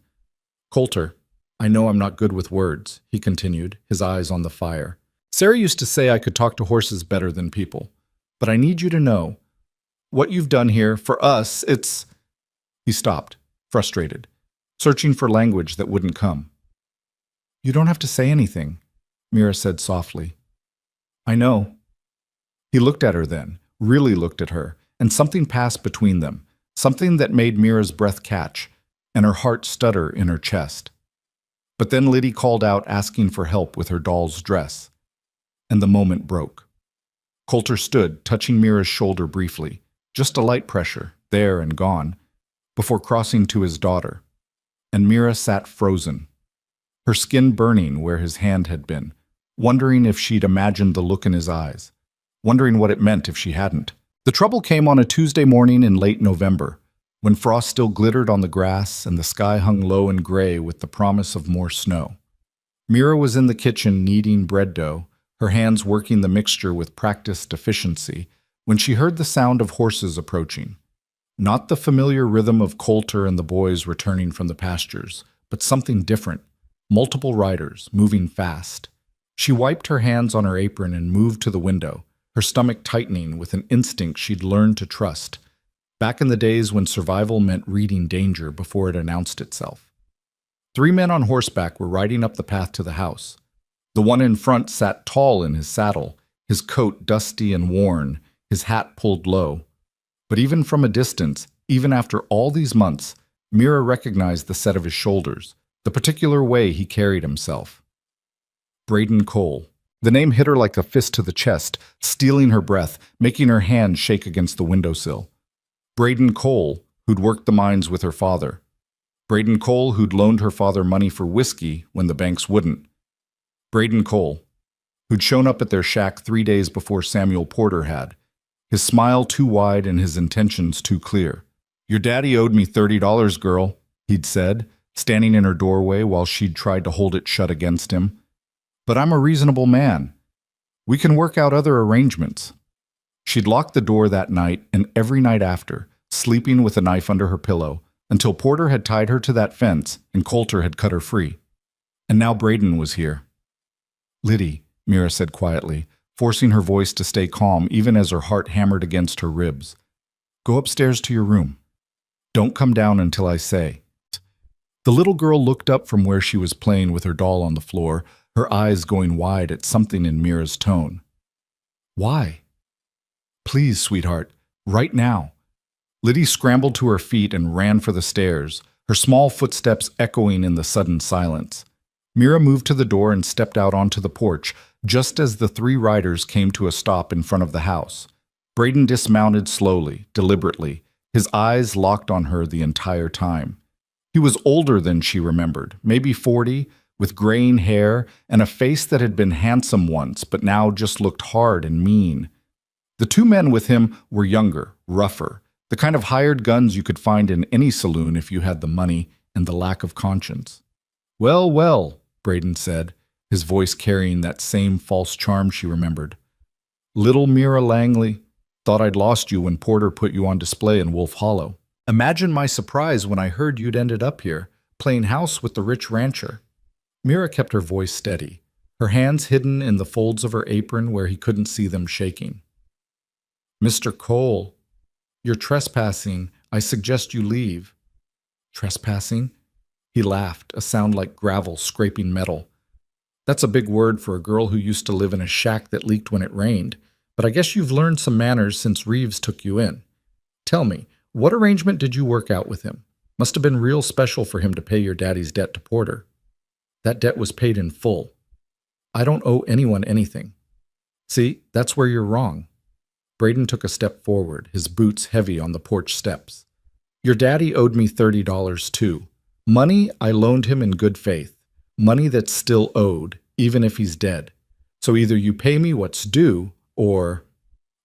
Coulter, I know I'm not good with words, he continued, his eyes on the fire. Sarah used to say I could talk to horses better than people. But I need you to know, what you've done here, for us, it's... He stopped, frustrated, searching for language that wouldn't come. You don't have to say anything, Mira said softly. I know. He looked at her then, really looked at her, and something passed between them, something that made Mira's breath catch, and her heart stutter in her chest. But then Liddy called out asking for help with her doll's dress, and the moment broke. Coulter stood, touching Mira's shoulder briefly, just a light pressure, there and gone, before crossing to his daughter. And Mira sat frozen, her skin burning where his hand had been, wondering if she'd imagined the look in his eyes, wondering what it meant if she hadn't. The trouble came on a Tuesday morning in late November, when frost still glittered on the grass and the sky hung low and gray with the promise of more snow. Mira was in the kitchen kneading bread dough, her hands working the mixture with practiced efficiency, when she heard the sound of horses approaching. Not the familiar rhythm of Coulter and the boys returning from the pastures, but something different, multiple riders, moving fast. She wiped her hands on her apron and moved to the window, her stomach tightening with an instinct she'd learned to trust, back in the days when survival meant reading danger before it announced itself. 3 men on horseback were riding up the path to the house. The one in front sat tall in his saddle, his coat dusty and worn, his hat pulled low. But even from a distance, even after all these months, Mira recognized the set of his shoulders, the particular way he carried himself. Braden Cole. The name hit her like a fist to the chest, stealing her breath, making her hand shake against the windowsill. Braden Cole, who'd worked the mines with her father. Braden Cole, who'd loaned her father money for whiskey when the banks wouldn't. Braden Cole, who'd shown up at their shack 3 days before Samuel Porter had, his smile too wide and his intentions too clear. Your daddy owed me $30, girl, he'd said, standing in her doorway while she'd tried to hold it shut against him. But I'm a reasonable man. We can work out other arrangements. She'd locked the door that night and every night after, sleeping with a knife under her pillow, until Porter had tied her to that fence and Coulter had cut her free. And now Braden was here. Liddy, Mira said quietly, forcing her voice to stay calm even as her heart hammered against her ribs. Go upstairs to your room. Don't come down until I say. The little girl looked up from where she was playing with her doll on the floor, her eyes going wide at something in Mira's tone. Why? Please, sweetheart, right now. Liddy scrambled to her feet and ran for the stairs, her small footsteps echoing in the sudden silence. Mira moved to the door and stepped out onto the porch, just as the 3 riders came to a stop in front of the house. Braden dismounted slowly, deliberately, his eyes locked on her the entire time. He was older than she remembered, maybe 40, with graying hair and a face that had been handsome once but now just looked hard and mean. The 2 men with him were younger, rougher, the kind of hired guns you could find in any saloon if you had the money and the lack of conscience. Well, well, Braden said, his voice carrying that same false charm she remembered. Little Mira Langley, thought I'd lost you when Porter put you on display in Wolf Hollow. Imagine my surprise when I heard you'd ended up here, playing house with the rich rancher. Mira kept her voice steady, her hands hidden in the folds of her apron where he couldn't see them shaking. Mr. Cole, you're trespassing. I suggest you leave. Trespassing? He laughed, a sound like gravel scraping metal. That's a big word for a girl who used to live in a shack that leaked when it rained, but I guess you've learned some manners since Reeves took you in. Tell me, what arrangement did you work out with him? Must have been real special for him to pay your daddy's debt to Porter. That debt was paid in full. I don't owe anyone anything. See, that's where you're wrong. Braden took a step forward, his boots heavy on the porch steps. Your daddy owed me $30 too. Money I loaned him in good faith. Money that's still owed, even if he's dead. So either you pay me what's due, or...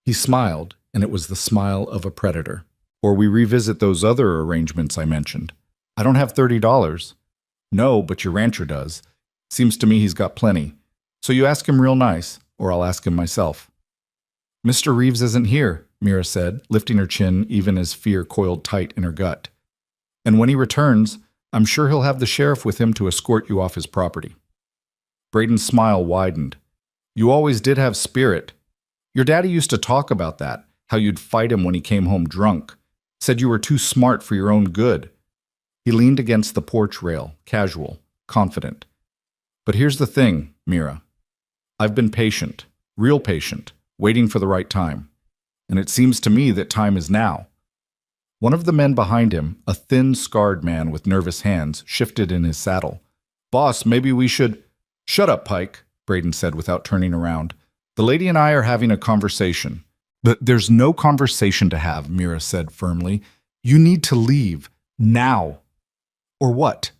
He smiled, and it was the smile of a predator. Or we revisit those other arrangements I mentioned. I don't have $30. No, but your rancher does. Seems to me he's got plenty. So you ask him real nice, or I'll ask him myself. Mr. Reeves isn't here, Mira said, lifting her chin even as fear coiled tight in her gut. And when he returns, I'm sure he'll have the sheriff with him to escort you off his property. Braden's smile widened. You always did have spirit. Your daddy used to talk about that, how you'd fight him when he came home drunk. Said you were too smart for your own good. He leaned against the porch rail, casual, confident. But here's the thing, Mira. I've been patient, real patient, waiting for the right time. And it seems to me that time is now. One of the men behind him, a thin, scarred man with nervous hands, shifted in his saddle. Boss, maybe we should... Shut up, Pike, Braden said without turning around. The lady and I are having a conversation. But there's no conversation to have, Mira said firmly. You need to leave. Now. Or what?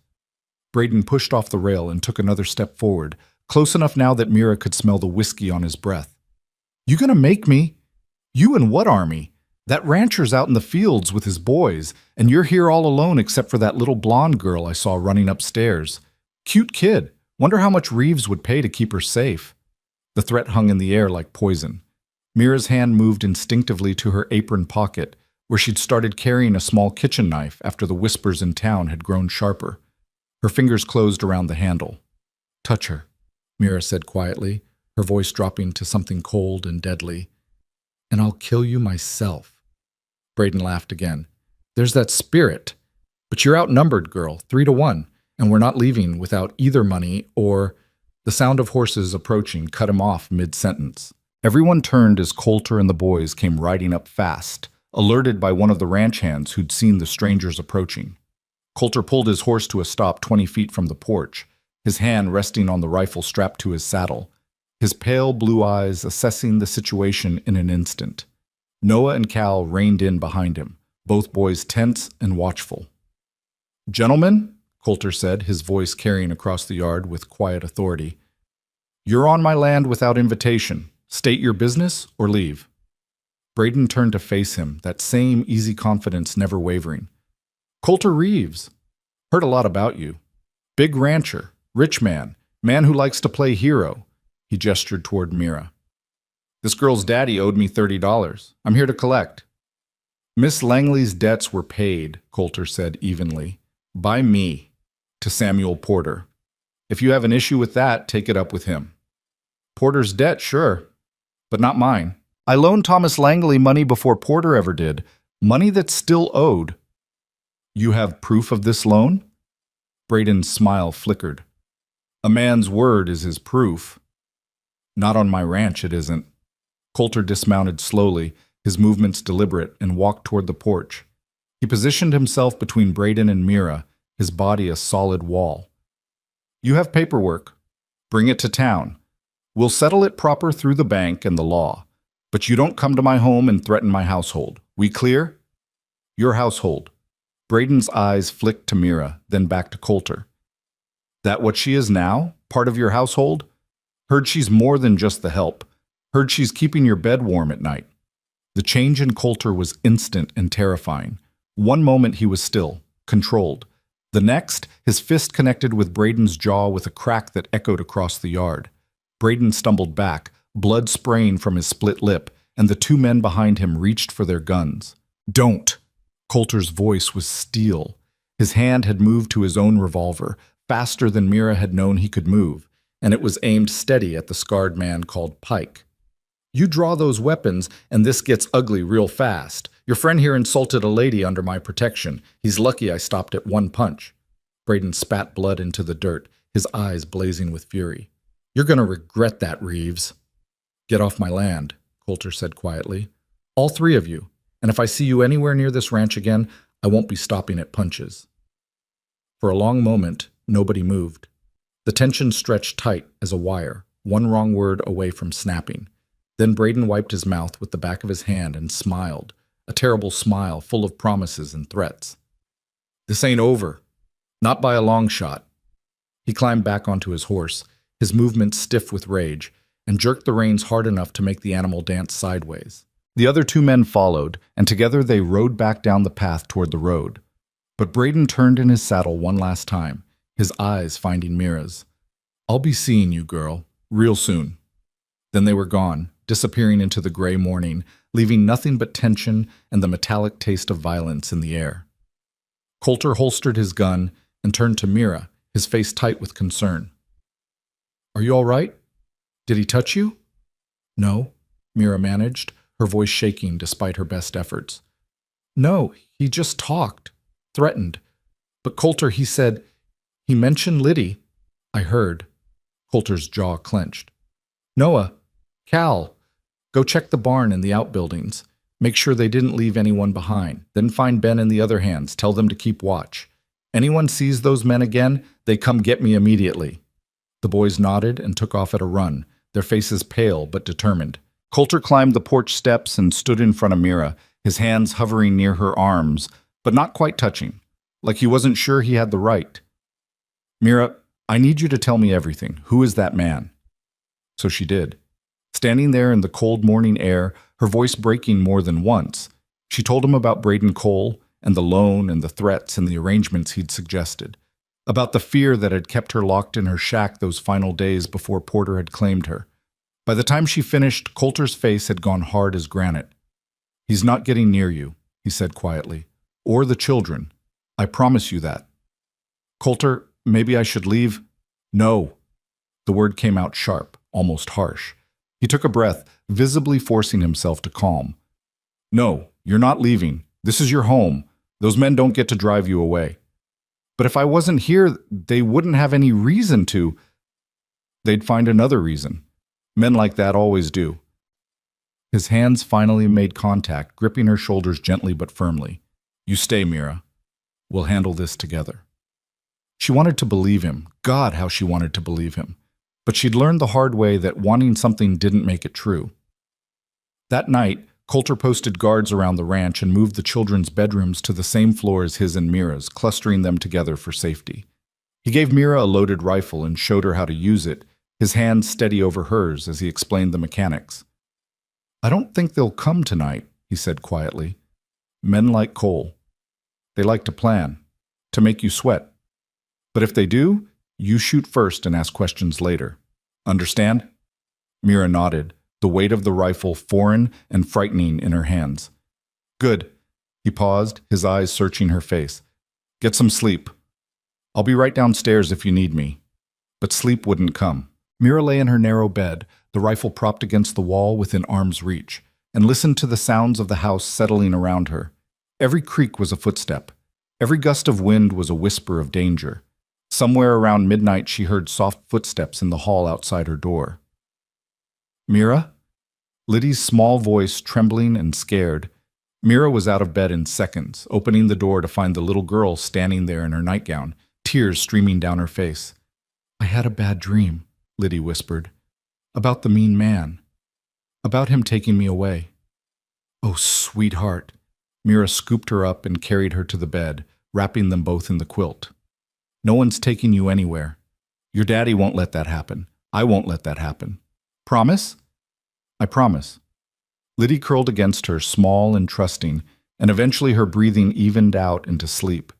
Braden pushed off the rail and took another step forward, close enough now that Mira could smell the whiskey on his breath. You gonna make me? You and what army? That rancher's out in the fields with his boys, and you're here all alone except for that little blonde girl I saw running upstairs. Cute kid. Wonder how much Reeves would pay to keep her safe. The threat hung in the air like poison. Mira's hand moved instinctively to her apron pocket, where she'd started carrying a small kitchen knife after the whispers in town had grown sharper. Her fingers closed around the handle. Touch her, Mira said quietly, her voice dropping to something cold and deadly. And I'll kill you myself. Braden laughed again. There's that spirit. But you're outnumbered, girl, 3-1, and we're not leaving without either money or... The sound of horses approaching cut him off mid-sentence. Everyone turned as Coulter and the boys came riding up fast, alerted by one of the ranch hands who'd seen the strangers approaching. Coulter pulled his horse to a stop 20 feet from the porch, his hand resting on the rifle strapped to his saddle, his pale blue eyes assessing the situation in an instant. Noah and Cal reined in behind him, both boys tense and watchful. Gentlemen, Coulter said, his voice carrying across the yard with quiet authority, you're on my land without invitation. State your business or leave. Braden turned to face him, that same easy confidence never wavering. Coulter Reeves. Heard a lot about you. Big rancher, rich man who likes to play hero. He gestured toward Mira. This girl's daddy owed me $30. I'm here to collect. Miss Langley's debts were paid, Coulter said evenly. By me, to Samuel Porter. If you have an issue with that, take it up with him. Porter's debt, sure, but not mine. I loaned Thomas Langley money before Porter ever did, money that's still owed. You have proof of this loan? Braden's smile flickered. A man's word is his proof. Not on my ranch, it isn't. Coulter dismounted slowly, his movements deliberate, and walked toward the porch. He positioned himself between Braden and Mira, his body a solid wall. You have paperwork. Bring it to town. We'll settle it proper through the bank and the law. But you don't come to my home and threaten my household. We clear? Your household. Braden's eyes flicked to Mira, then back to Coulter. That what she is now? Part of your household? Heard she's more than just the help. Heard she's keeping your bed warm at night. The change in Coulter was instant and terrifying. One moment he was still, controlled. The next, his fist connected with Braden's jaw with a crack that echoed across the yard. Braden stumbled back, blood spraying from his split lip, and the two men behind him reached for their guns. Don't! Coulter's voice was steel. His hand had moved to his own revolver, faster than Mira had known he could move, and it was aimed steady at the scarred man called Pike. You draw those weapons, and this gets ugly real fast. Your friend here insulted a lady under my protection. He's lucky I stopped at one punch." Braden spat blood into the dirt, his eyes blazing with fury. "You're going to regret that, Reeves." "Get off my land," Coulter said quietly. "All three of you. And if I see you anywhere near this ranch again, I won't be stopping at punches." For a long moment, nobody moved. The tension stretched tight as a wire, one wrong word away from snapping. Then Braden wiped his mouth with the back of his hand and smiled, a terrible smile full of promises and threats. "This ain't over. Not by a long shot." He climbed back onto his horse, his movements stiff with rage, and jerked the reins hard enough to make the animal dance sideways. The other two men followed, and together they rode back down the path toward the road. But Braden turned in his saddle one last time, his eyes finding Mira's. "I'll be seeing you, girl, real soon." Then they were gone, disappearing into the gray morning, leaving nothing but tension and the metallic taste of violence in the air. Coulter holstered his gun and turned to Mira, his face tight with concern. "Are you all right? Did he touch you?" "No," Mira managed, her voice shaking despite her best efforts. "No, he just talked, threatened. But Coulter, he mentioned Liddy." "I heard." Coulter's jaw clenched. "Noah, Cal, go check the barn and the outbuildings. Make sure they didn't leave anyone behind. Then find Ben and the other hands. Tell them to keep watch. Anyone sees those men again, they come get me immediately." The boys nodded and took off at a run, their faces pale but determined. Coulter climbed the porch steps and stood in front of Mira, his hands hovering near her arms, but not quite touching, like he wasn't sure he had the right. "Mira, I need you to tell me everything. Who is that man?" So she did. Standing there in the cold morning air, her voice breaking more than once, she told him about Braden Cole and the loan and the threats and the arrangements he'd suggested, about the fear that had kept her locked in her shack those final days before Porter had claimed her. By the time she finished, Coulter's face had gone hard as granite. "He's not getting near you," he said quietly, "or the children. I promise you that." "Coulter, maybe I should leave?" "No." The word came out sharp, almost harsh. He took a breath, visibly forcing himself to calm. "No, you're not leaving. This is your home. Those men don't get to drive you away." "But if I wasn't here, they wouldn't have any reason to." "They'd find another reason. Men like that always do." His hands finally made contact, gripping her shoulders gently but firmly. "You stay, Mira. We'll handle this together." She wanted to believe him. God, how she wanted to believe him. But she'd learned the hard way that wanting something didn't make it true. That night, Coulter posted guards around the ranch and moved the children's bedrooms to the same floor as his and Mira's, clustering them together for safety. He gave Mira a loaded rifle and showed her how to use it, his hand steady over hers as he explained the mechanics. "I don't think they'll come tonight," he said quietly. "Men like Cole. They like to plan, to make you sweat. But if they do, you shoot first and ask questions later. Understand?" Mira nodded, the weight of the rifle foreign and frightening in her hands. "Good." He paused, his eyes searching her face. "Get some sleep. I'll be right downstairs if you need me." But sleep wouldn't come. Mira lay in her narrow bed, the rifle propped against the wall within arm's reach, and listened to the sounds of the house settling around her. Every creak was a footstep. Every gust of wind was a whisper of danger. Somewhere around midnight she heard soft footsteps in the hall outside her door. "Mira?" Liddy's small voice trembling and scared. Mira was out of bed in seconds, opening the door to find the little girl standing there in her nightgown, tears streaming down her face. "I had a bad dream," Liddy whispered. "About the mean man. About him taking me away." "Oh, sweetheart." Mira scooped her up and carried her to the bed, wrapping them both in the quilt. "No one's taking you anywhere. Your daddy won't let that happen. I won't let that happen. Promise?" "I promise." Liddy curled against her, small and trusting, and eventually her breathing evened out into sleep.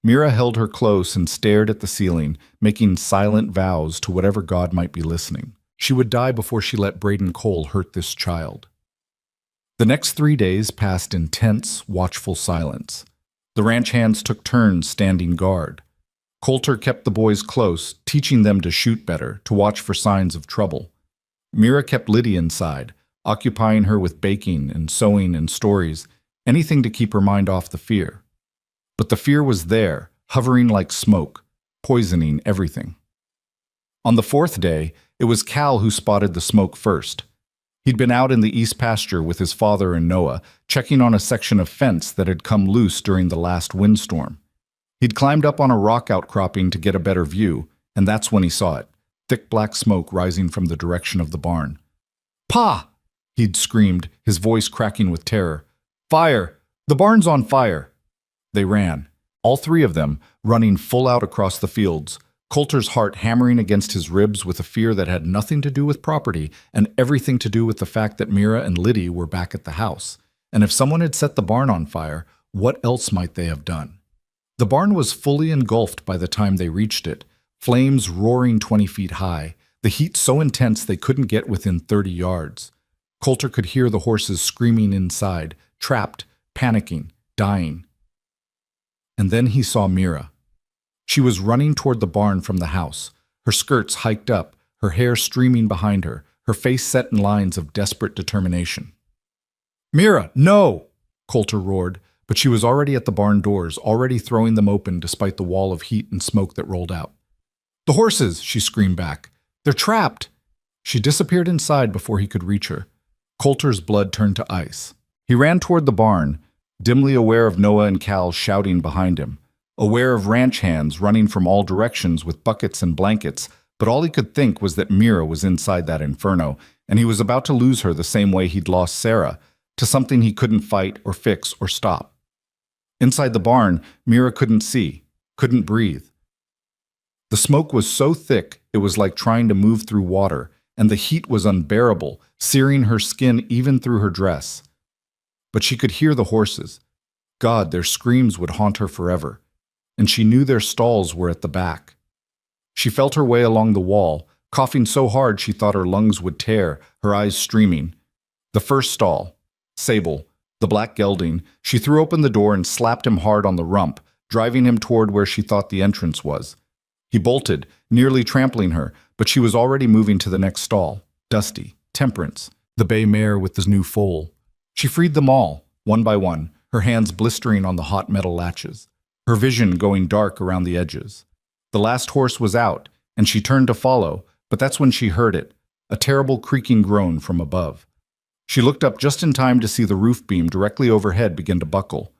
Mira held her close and stared at the ceiling, making silent vows to whatever God might be listening. She would die before she let Braden Cole hurt this child. The next 3 days passed in tense, watchful silence. The ranch hands took turns standing guard. Coulter kept the boys close, teaching them to shoot better, to watch for signs of trouble. Mira kept Liddy inside, occupying her with baking and sewing and stories, anything to keep her mind off the fear. But the fear was there, hovering like smoke, poisoning everything. On the fourth day, it was Cal who spotted the smoke first. He'd been out in the east pasture with his father and Noah, checking on a section of fence that had come loose during the last windstorm. He'd climbed up on a rock outcropping to get a better view, and that's when he saw it, thick black smoke rising from the direction of the barn. "Pa!" he'd screamed, his voice cracking with terror. "Fire! The barn's on fire!" They ran, all three of them, running full out across the fields, Coulter's heart hammering against his ribs with a fear that had nothing to do with property and everything to do with the fact that Mira and Liddy were back at the house. And if someone had set the barn on fire, what else might they have done? The barn was fully engulfed by the time they reached it, flames roaring 20 feet high, the heat so intense they couldn't get within 30 yards. Coulter could hear the horses screaming inside, trapped, panicking, dying. And then he saw Mira. She was running toward the barn from the house, her skirts hiked up, her hair streaming behind her, her face set in lines of desperate determination. "Mira, no!" Coulter roared, but she was already at the barn doors, already throwing them open despite the wall of heat and smoke that rolled out. "The horses!" she screamed back. "They're trapped!" She disappeared inside before he could reach her. Coulter's blood turned to ice. He ran toward the barn, dimly aware of Noah and Cal shouting behind him, aware of ranch hands running from all directions with buckets and blankets, but all he could think was that Mira was inside that inferno, and he was about to lose her the same way he'd lost Sarah, to something he couldn't fight or fix or stop. Inside the barn, Mira couldn't see, couldn't breathe. The smoke was so thick it was like trying to move through water, and the heat was unbearable, searing her skin even through her dress. But she could hear the horses. God, their screams would haunt her forever. And she knew their stalls were at the back. She felt her way along the wall, coughing so hard she thought her lungs would tear, her eyes streaming. The first stall, Sable, the black gelding, she threw open the door and slapped him hard on the rump, driving him toward where she thought the entrance was. He bolted, nearly trampling her, but she was already moving to the next stall, Dusty, Temperance, the bay mare with the new foal. She freed them all, one by one, her hands blistering on the hot metal latches, her vision going dark around the edges. The last horse was out, and she turned to follow, but that's when she heard it, a terrible creaking groan from above. She looked up just in time to see the roof beam directly overhead begin to buckle.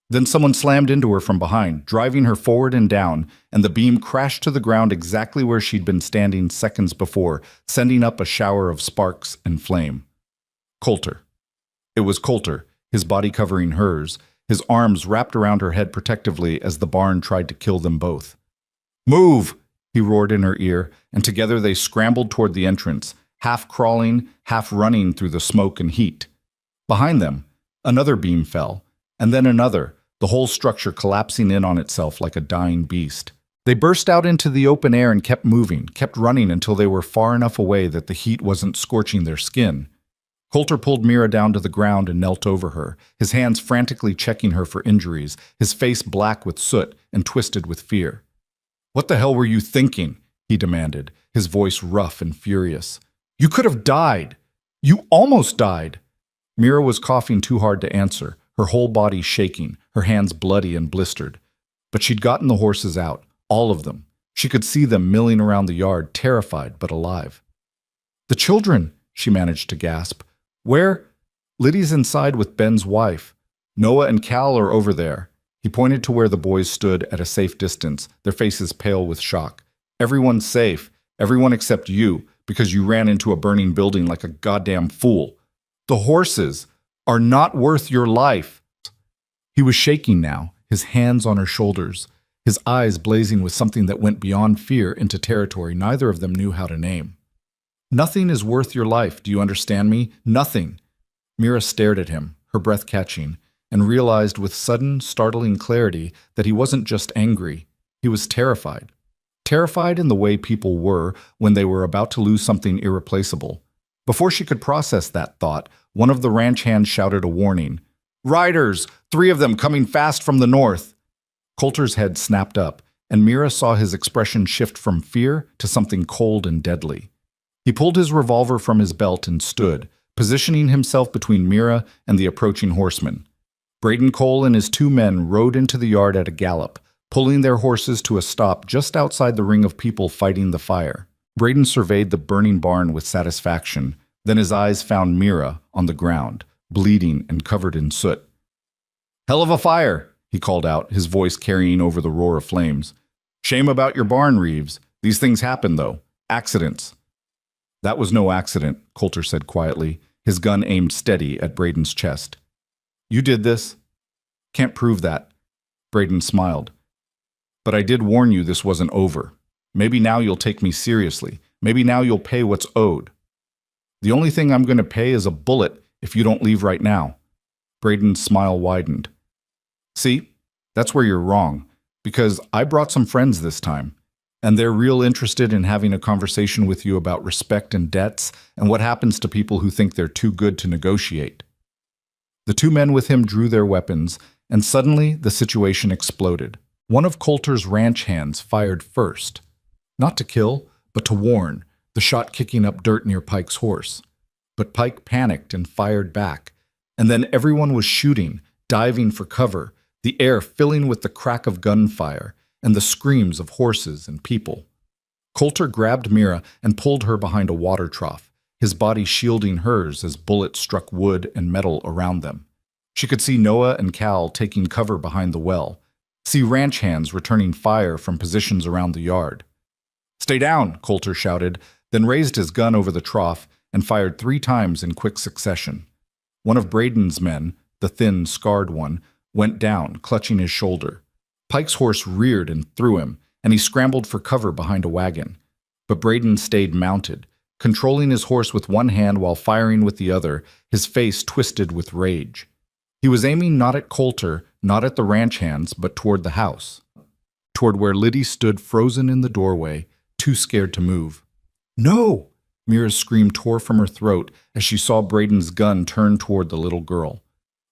Then someone slammed into her from behind, driving her forward and down, and the beam crashed to the ground exactly where she'd been standing seconds before, sending up a shower of sparks and flame. Coulter. It was Coulter, his body covering hers, his arms wrapped around her head protectively as the barn tried to kill them both. "Move!" he roared in her ear, and together they scrambled toward the entrance, half crawling, half running through the smoke and heat. Behind them, another beam fell, and then another, the whole structure collapsing in on itself like a dying beast. They burst out into the open air and kept moving, kept running until they were far enough away that the heat wasn't scorching their skin. Coulter pulled Mira down to the ground and knelt over her, his hands frantically checking her for injuries, his face black with soot and twisted with fear. "What the hell were you thinking?" he demanded, his voice rough and furious. "You could have died. You almost died." Mira was coughing too hard to answer, her whole body shaking, her hands bloody and blistered. But she'd gotten the horses out, all of them. She could see them milling around the yard, terrified but alive. "The children," she managed to gasp. "Where?" "Liddy's inside with Ben's wife. Noah and Cal are over there." He pointed to where the boys stood at a safe distance, their faces pale with shock. "Everyone's safe. Everyone except you, because you ran into a burning building like a goddamn fool. The horses are not worth your life." He was shaking now, his hands on her shoulders, his eyes blazing with something that went beyond fear into territory neither of them knew how to name. "Nothing is worth your life, do you understand me? Nothing." Mira stared at him, her breath catching, and realized with sudden, startling clarity that he wasn't just angry, he was terrified. Terrified in the way people were when they were about to lose something irreplaceable. Before she could process that thought, one of the ranch hands shouted a warning. "Riders! 3 of them coming fast from the north!" Coulter's head snapped up, and Mira saw his expression shift from fear to something cold and deadly. He pulled his revolver from his belt and stood, positioning himself between Mira and the approaching horsemen. Braden Cole and his 2 men rode into the yard at a gallop, pulling their horses to a stop just outside the ring of people fighting the fire. Braden surveyed the burning barn with satisfaction. Then his eyes found Mira on the ground, bleeding and covered in soot. "Hell of a fire," he called out, his voice carrying over the roar of flames. "Shame about your barn, Reeves. These things happen, though. Accidents." "That was no accident," Coulter said quietly, his gun aimed steady at Braden's chest. "You did this?" "Can't prove that." Braden smiled. "But I did warn you this wasn't over. Maybe now you'll take me seriously. Maybe now you'll pay what's owed." "The only thing I'm going to pay is a bullet if you don't leave right now." Braden's smile widened. "See, that's where you're wrong, because I brought some friends this time, and they're real interested in having a conversation with you about respect and debts and what happens to people who think they're too good to negotiate." The 2 men with him drew their weapons, and suddenly the situation exploded. One of Coulter's ranch hands fired first. Not to kill, but to warn, the shot kicking up dirt near Pike's horse. But Pike panicked and fired back, and then everyone was shooting, diving for cover, the air filling with the crack of gunfire and the screams of horses and people. Coulter grabbed Mira and pulled her behind a water trough, his body shielding hers as bullets struck wood and metal around them. She could see Noah and Cal taking cover behind the well, see ranch hands returning fire from positions around the yard. "Stay down," Coulter shouted, then raised his gun over the trough and fired 3 times in quick succession. One of Braden's men, the thin, scarred one, went down, clutching his shoulder. Pike's horse reared and threw him, and he scrambled for cover behind a wagon. But Braden stayed mounted, controlling his horse with one hand while firing with the other, his face twisted with rage. He was aiming not at Coulter, not at the ranch hands, but toward the house, toward where Liddy stood frozen in the doorway, too scared to move. "No!" Mira's scream tore from her throat as she saw Braden's gun turn toward the little girl.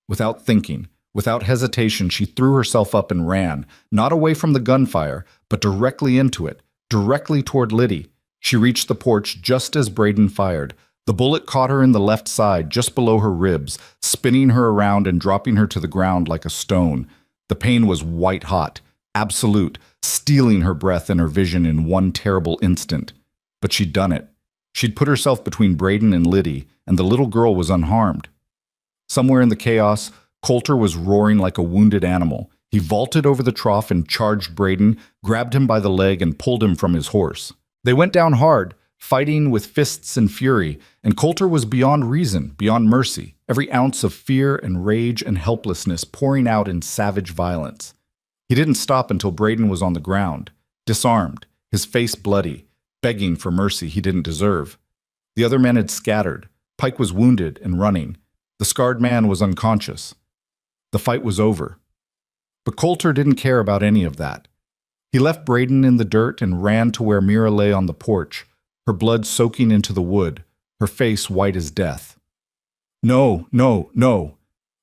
Without thinking, without hesitation, she threw herself up and ran, not away from the gunfire, but directly into it, directly toward Liddy. She reached the porch just as Braden fired. The bullet caught her in the left side, just below her ribs, spinning her around and dropping her to the ground like a stone. The pain was white-hot, absolute, stealing her breath and her vision in one terrible instant. But she'd done it. She'd put herself between Braden and Liddy, and the little girl was unharmed. Somewhere in the chaos, Coulter was roaring like a wounded animal. He vaulted over the trough and charged Braden, grabbed him by the leg and pulled him from his horse. They went down hard, fighting with fists and fury, and Coulter was beyond reason, beyond mercy, every ounce of fear and rage and helplessness pouring out in savage violence. He didn't stop until Braden was on the ground, disarmed, his face bloody, begging for mercy he didn't deserve. The other men had scattered. Pike was wounded and running. The scarred man was unconscious. The fight was over. But Coulter didn't care about any of that. He left Braden in the dirt and ran to where Mira lay on the porch, her blood soaking into the wood, her face white as death. "No, no, no,"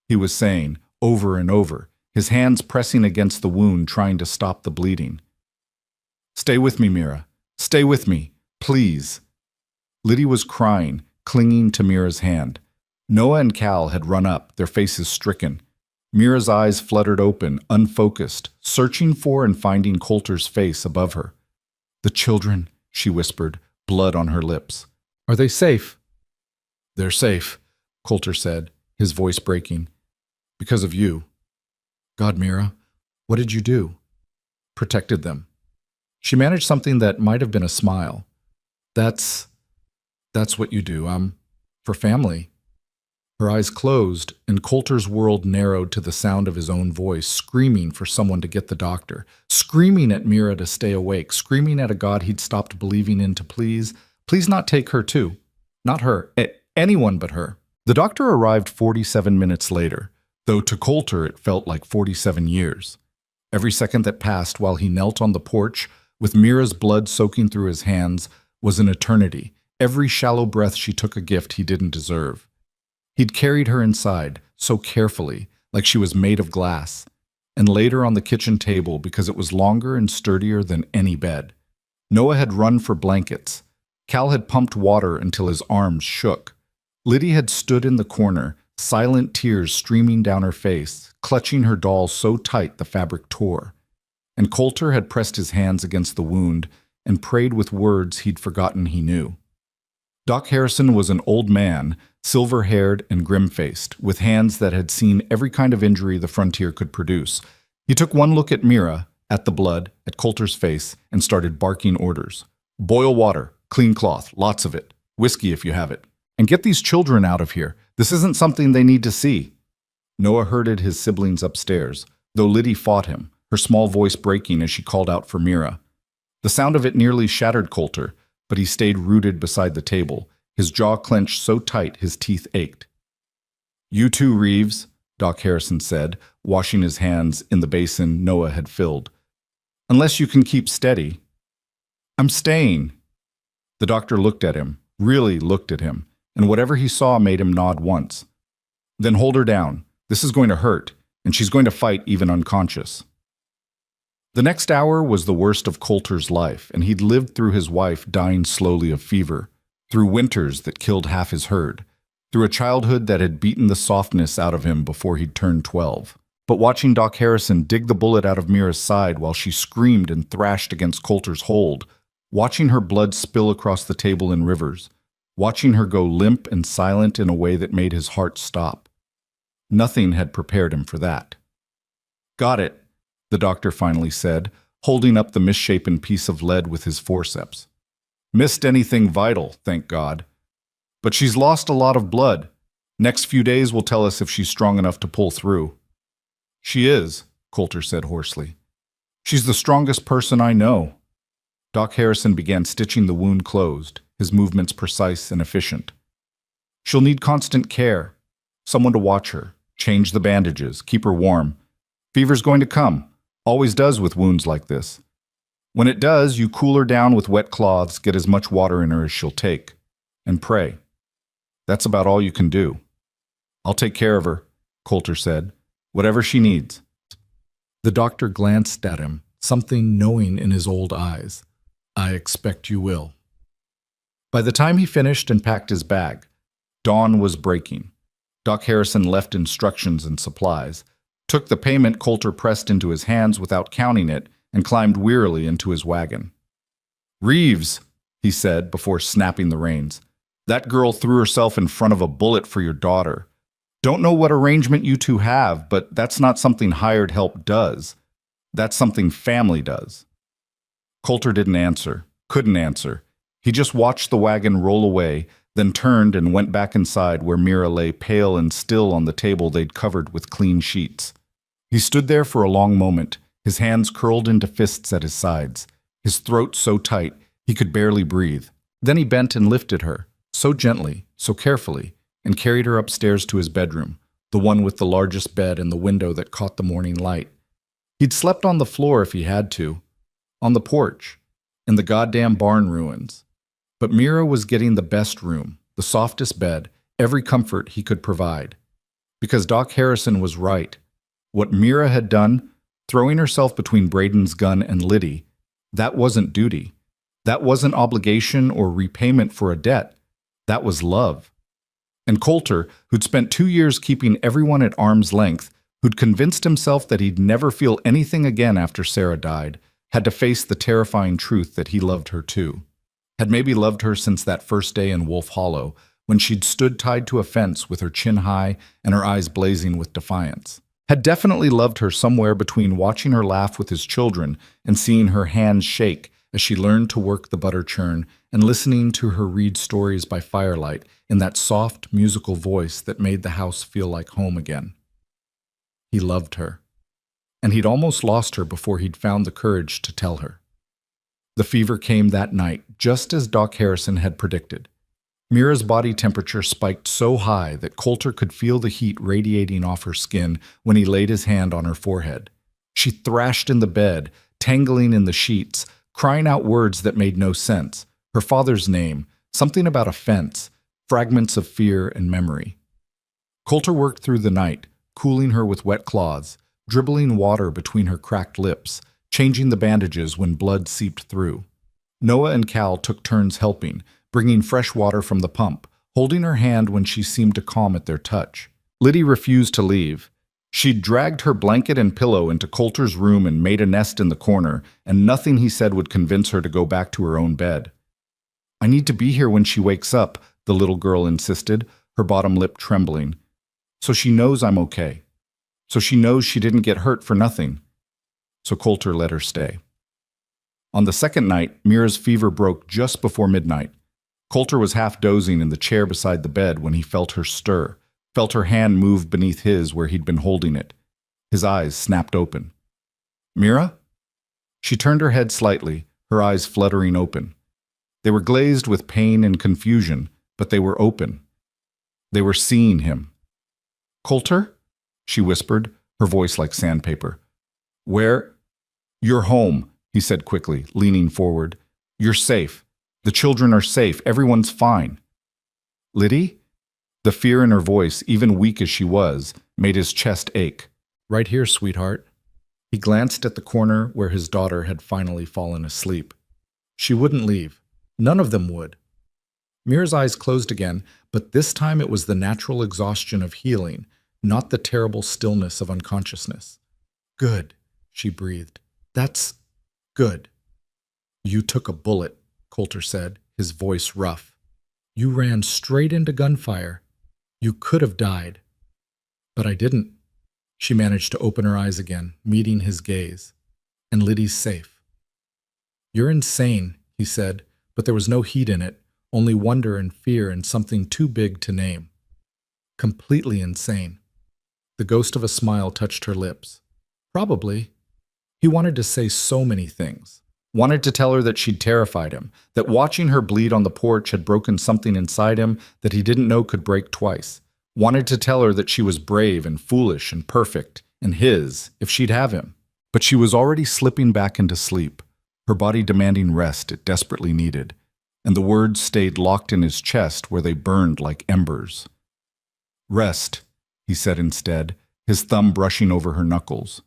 he was saying, over and over, his hands pressing against the wound, trying to stop the bleeding. "Stay with me, Mira. Stay with me, please." Liddy was crying, clinging to Mira's hand. Noah and Cal had run up, their faces stricken. Mira's eyes fluttered open, unfocused, searching for and finding Coulter's face above her. "The children," she whispered, blood on her lips. "Are they safe?" "They're safe," Coulter said, his voice breaking. "Because of you." "God, Mira, what did you do?" "Protected them." She managed something that might have been a smile. That's what you do. For family." Her eyes closed, and Coulter's world narrowed to the sound of his own voice, screaming for someone to get the doctor, screaming at Mira to stay awake, screaming at a God he'd stopped believing in to please not take her too. Not her, anyone but her. The doctor arrived 47 minutes later, though to Coulter it felt like 47 years. Every second that passed while he knelt on the porch, with Mira's blood soaking through his hands, was an eternity. Every shallow breath she took a gift he didn't deserve. He'd carried her inside, so carefully, like she was made of glass, and laid her on the kitchen table because it was longer and sturdier than any bed. Noah had run for blankets. Cal had pumped water until his arms shook. Liddy had stood in the corner, silent tears streaming down her face, clutching her doll so tight the fabric tore. And Coulter had pressed his hands against the wound and prayed with words he'd forgotten he knew. Doc Harrison was an old man, silver-haired and grim-faced, with hands that had seen every kind of injury the frontier could produce. He took one look at Mira, at the blood, at Coulter's face, and started barking orders. Boil water, clean cloth, lots of it, whiskey if you have it. And get these children out of here. This isn't something they need to see. Noah herded his siblings upstairs, though Liddy fought him, her small voice breaking as she called out for Mira. The sound of it nearly shattered Coulter, but he stayed rooted beside the table, his jaw clenched so tight his teeth ached. You too, Reeves, Doc Harrison said, washing his hands in the basin Noah had filled. Unless you can keep steady. I'm staying. The doctor looked at him, really looked at him, and whatever he saw made him nod once. Then hold her down. This is going to hurt, and she's going to fight even unconscious. The next hour was the worst of Coulter's life, and he'd lived through his wife dying slowly of fever, through winters that killed half his herd, through a childhood that had beaten the softness out of him before he'd turned 12. But watching Doc Harrison dig the bullet out of Mira's side while she screamed and thrashed against Coulter's hold, watching her blood spill across the table in rivers, watching her go limp and silent in a way that made his heart stop. Nothing had prepared him for that. Got it, the doctor finally said, holding up the misshapen piece of lead with his forceps. Missed anything vital, thank God. But she's lost a lot of blood. Next few days will tell us if she's strong enough to pull through. She is, Coulter said hoarsely. She's the strongest person I know. Doc Harrison began stitching the wound closed, his movements precise and efficient. She'll need constant care, someone to watch her, change the bandages, keep her warm. Fever's going to come, always does with wounds like this. When it does, you cool her down with wet cloths, get as much water in her as she'll take, and pray. That's about all you can do. I'll take care of her, Coulter said, whatever she needs. The doctor glanced at him, something knowing in his old eyes. I expect you will. By the time he finished and packed his bag, dawn was breaking. Doc Harrison left instructions and supplies, took the payment Coulter pressed into his hands without counting it, and climbed wearily into his wagon. Reeves, he said before snapping the reins, that girl threw herself in front of a bullet for your daughter. Don't know what arrangement you two have, but that's not something hired help does. That's something family does. Coulter didn't answer, couldn't answer. He just watched the wagon roll away, then turned and went back inside where Mira lay pale and still on the table they'd covered with clean sheets. He stood there for a long moment, his hands curled into fists at his sides, his throat so tight he could barely breathe. Then he bent and lifted her, so gently, so carefully, and carried her upstairs to his bedroom, the one with the largest bed and the window that caught the morning light. He'd slept on the floor if he had to, on the porch, in the goddamn barn ruins. But Mira was getting the best room, the softest bed, every comfort he could provide. Because Doc Harrison was right. What Mira had done, throwing herself between Braden's gun and Liddy, that wasn't duty. That wasn't obligation or repayment for a debt. That was love. And Coulter, who'd spent 2 years keeping everyone at arm's length, who'd convinced himself that he'd never feel anything again after Sarah died, had to face the terrifying truth that he loved her too. Had maybe loved her since that first day in Wolf Hollow, when she'd stood tied to a fence with her chin high and her eyes blazing with defiance. Had definitely loved her somewhere between watching her laugh with his children and seeing her hands shake as she learned to work the butter churn and listening to her read stories by firelight in that soft, musical voice that made the house feel like home again. He loved her. And he'd almost lost her before he'd found the courage to tell her. The fever came that night, just as Doc Harrison had predicted. Mira's body temperature spiked so high that Coulter could feel the heat radiating off her skin when he laid his hand on her forehead. She thrashed in the bed, tangling in the sheets, crying out words that made no sense. Her father's name, something about a fence, fragments of fear and memory. Coulter worked through the night, cooling her with wet cloths, dribbling water between her cracked lips, changing the bandages when blood seeped through. Noah and Cal took turns helping, bringing fresh water from the pump, holding her hand when she seemed to calm at their touch. Liddy refused to leave. She'd dragged her blanket and pillow into Coulter's room and made a nest in the corner, and nothing he said would convince her to go back to her own bed. "I need to be here when she wakes up," the little girl insisted, her bottom lip trembling. "So she knows I'm okay. So she knows she didn't get hurt for nothing." So Coulter let her stay. On the second night, Mira's fever broke just before midnight. Coulter was half dozing in the chair beside the bed when he felt her stir, felt her hand move beneath his where he'd been holding it. His eyes snapped open. "Mira?" She turned her head slightly, her eyes fluttering open. They were glazed with pain and confusion, but they were open. They were seeing him. "Coulter?" she whispered, her voice like sandpaper. "Where?" "You're home," he said quickly, leaning forward. "You're safe. The children are safe. Everyone's fine." "Liddy?" The fear in her voice, even weak as she was, made his chest ache. "Right here, sweetheart." He glanced at the corner where his daughter had finally fallen asleep. She wouldn't leave. None of them would. Mira's eyes closed again, but this time it was the natural exhaustion of healing, not the terrible stillness of unconsciousness. "Good," she breathed. "That's good." "You took a bullet," Coulter said, his voice rough. "You ran straight into gunfire. You could have died." "But I didn't." She managed to open her eyes again, meeting his gaze. "And Liddy's safe." "You're insane," he said, but there was no heat in it, only wonder and fear and something too big to name. "Completely insane." The ghost of a smile touched her lips. "Probably." He wanted to say so many things. Wanted to tell her that she'd terrified him, that watching her bleed on the porch had broken something inside him that he didn't know could break twice. Wanted to tell her that she was brave and foolish and perfect, and his, if she'd have him. But she was already slipping back into sleep, her body demanding rest it desperately needed, and the words stayed locked in his chest where they burned like embers. "Rest," he said instead, his thumb brushing over her knuckles.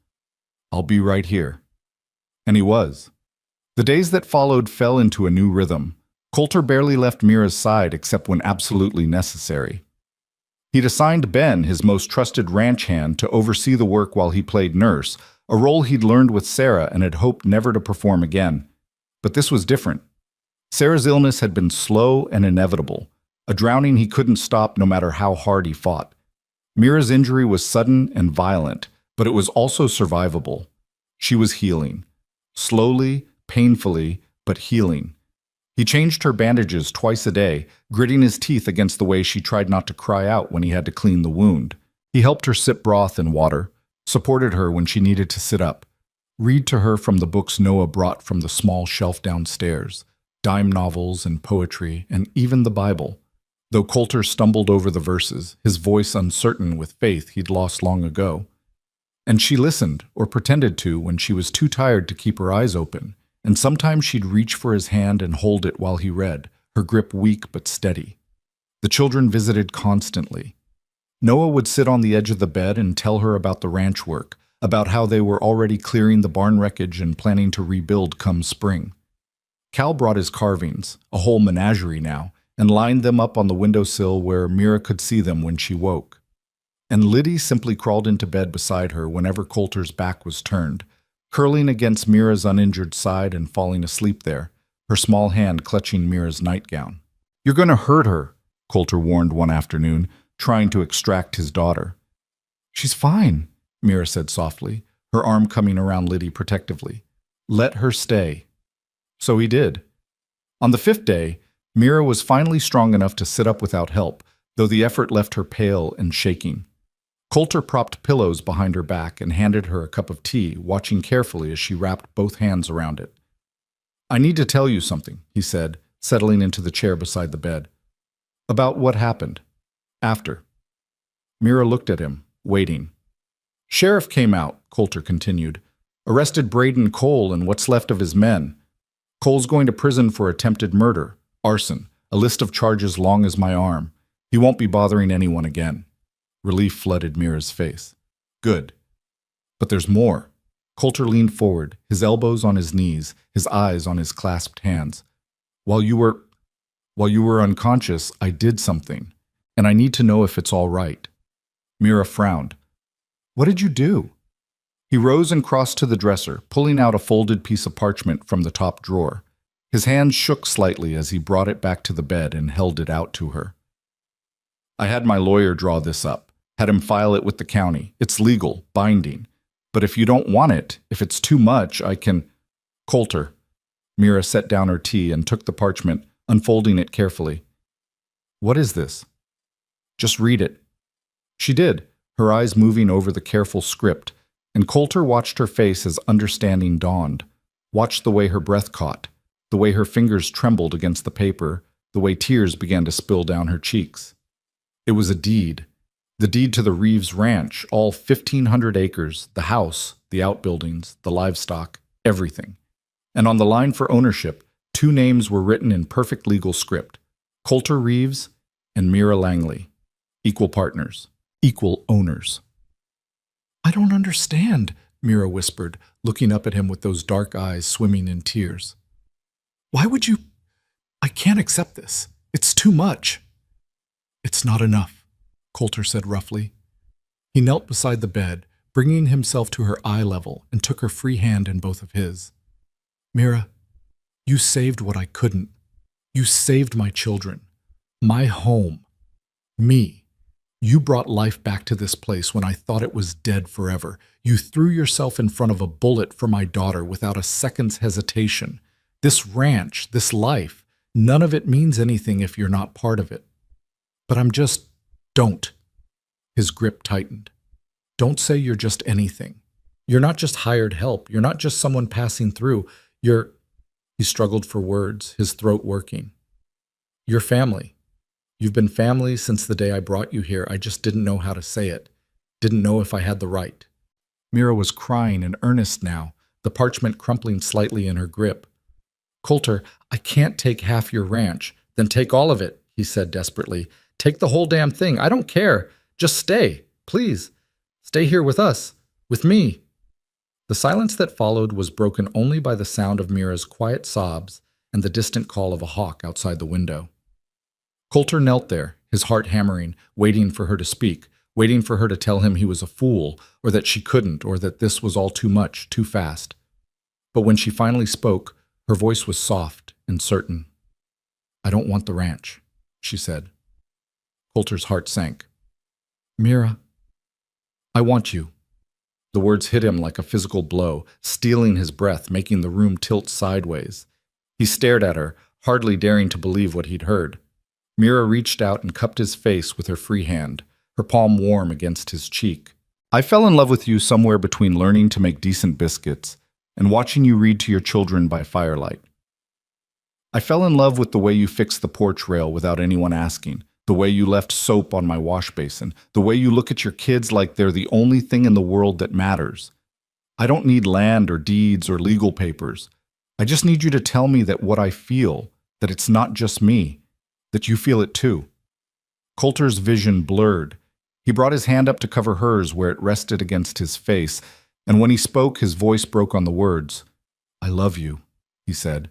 "I'll be right here." And he was. The days that followed fell into a new rhythm. Coulter barely left Mira's side except when absolutely necessary. He'd assigned Ben, his most trusted ranch hand, to oversee the work while he played nurse, a role he'd learned with Sarah and had hoped never to perform again. But this was different. Sarah's illness had been slow and inevitable, a drowning he couldn't stop no matter how hard he fought. Mira's injury was sudden and violent, but it was also survivable. She was healing. Slowly, painfully, but healing. He changed her bandages twice a day, gritting his teeth against the way she tried not to cry out when he had to clean the wound. He helped her sip broth and water, supported her when she needed to sit up, read to her from the books Noah brought from the small shelf downstairs, dime novels and poetry, and even the Bible. Though Coulter stumbled over the verses, his voice uncertain with faith he'd lost long ago. And she listened, or pretended to, when she was too tired to keep her eyes open, and sometimes she'd reach for his hand and hold it while he read, her grip weak but steady. The children visited constantly. Noah would sit on the edge of the bed and tell her about the ranch work, about how they were already clearing the barn wreckage and planning to rebuild come spring. Cal brought his carvings, a whole menagerie now, and lined them up on the windowsill where Mira could see them when she woke. And Liddy simply crawled into bed beside her whenever Coulter's back was turned, curling against Mira's uninjured side and falling asleep there, her small hand clutching Mira's nightgown. "You're going to hurt her," Coulter warned one afternoon, trying to extract his daughter. "She's fine," Mira said softly, her arm coming around Liddy protectively. "Let her stay." So he did. On the 5th day, Mira was finally strong enough to sit up without help, though the effort left her pale and shaking. Coulter propped pillows behind her back and handed her a cup of tea, watching carefully as she wrapped both hands around it. "I need to tell you something," he said, settling into the chair beside the bed. "About what happened. After." Mira looked at him, waiting. "Sheriff came out," Coulter continued. "Arrested Braden Cole and what's left of his men. Cole's going to prison for attempted murder, arson, a list of charges long as my arm. He won't be bothering anyone again." Relief flooded Mira's face. "Good. But there's more." Coulter leaned forward, his elbows on his knees, his eyes on his clasped hands. "While you were..." While you were unconscious, I did something, and I need to know if it's all right." Mira frowned. "What did you do?" He rose and crossed to the dresser, pulling out a folded piece of parchment from the top drawer. His hands shook slightly as he brought it back to the bed and held it out to her. "I had my lawyer draw this up, had him file it with the county. It's legal, binding. But if you don't want it, if it's too much, I can—" "Coulter." Mira set down her tea and took the parchment, unfolding it carefully. "What is this?" "Just read it." She did, her eyes moving over the careful script, and Coulter watched her face as understanding dawned, watched the way her breath caught, the way her fingers trembled against the paper, the way tears began to spill down her cheeks. It was a deed. The deed to the Reeves Ranch, all 1,500 acres, the house, the outbuildings, the livestock, everything. And on the line for ownership, 2 names were written in perfect legal script: Coulter Reeves and Mira Langley. Equal partners, equal owners. "I don't understand," Mira whispered, looking up at him with those dark eyes swimming in tears. "Why would you? I can't accept this. It's too much." "It's not enough," Coulter said roughly. He knelt beside the bed, bringing himself to her eye level, and took her free hand in both of his. "Mira, you saved what I couldn't. You saved my children, my home, me. You brought life back to this place when I thought it was dead forever. You threw yourself in front of a bullet for my daughter without a second's hesitation. This ranch, this life, none of it means anything if you're not part of it. But don't." His grip tightened. "Don't say you're just anything. You're not just hired help. You're not just someone passing through. He struggled for words, his throat working. "You're family. You've been family since the day I brought you here. I just didn't know how to say it. Didn't know if I had the right." Mira was crying in earnest now, the parchment crumpling slightly in her grip. "Coulter, I can't take half your ranch." "Then take all of it," he said desperately. "Take the whole damn thing. I don't care. Just stay. Please. Stay here with us. With me." The silence that followed was broken only by the sound of Mira's quiet sobs and the distant call of a hawk outside the window. Coulter knelt there, his heart hammering, waiting for her to speak, waiting for her to tell him he was a fool, or that she couldn't, or that this was all too much, too fast. But when she finally spoke, her voice was soft and certain. "I don't want the ranch," she said. Coulter's heart sank. "Mira, I want you." The words hit him like a physical blow, stealing his breath, making the room tilt sideways. He stared at her, hardly daring to believe what he'd heard. Mira reached out and cupped his face with her free hand, her palm warm against his cheek. "I fell in love with you somewhere between learning to make decent biscuits and watching you read to your children by firelight. I fell in love with the way you fixed the porch rail without anyone asking, the way you left soap on my wash basin, the way you look at your kids like they're the only thing in the world that matters. I don't need land or deeds or legal papers. I just need you to tell me that what I feel, that it's not just me, that you feel it too." Coulter's vision blurred. He brought his hand up to cover hers where it rested against his face, and when he spoke, his voice broke on the words. "I love you," he said.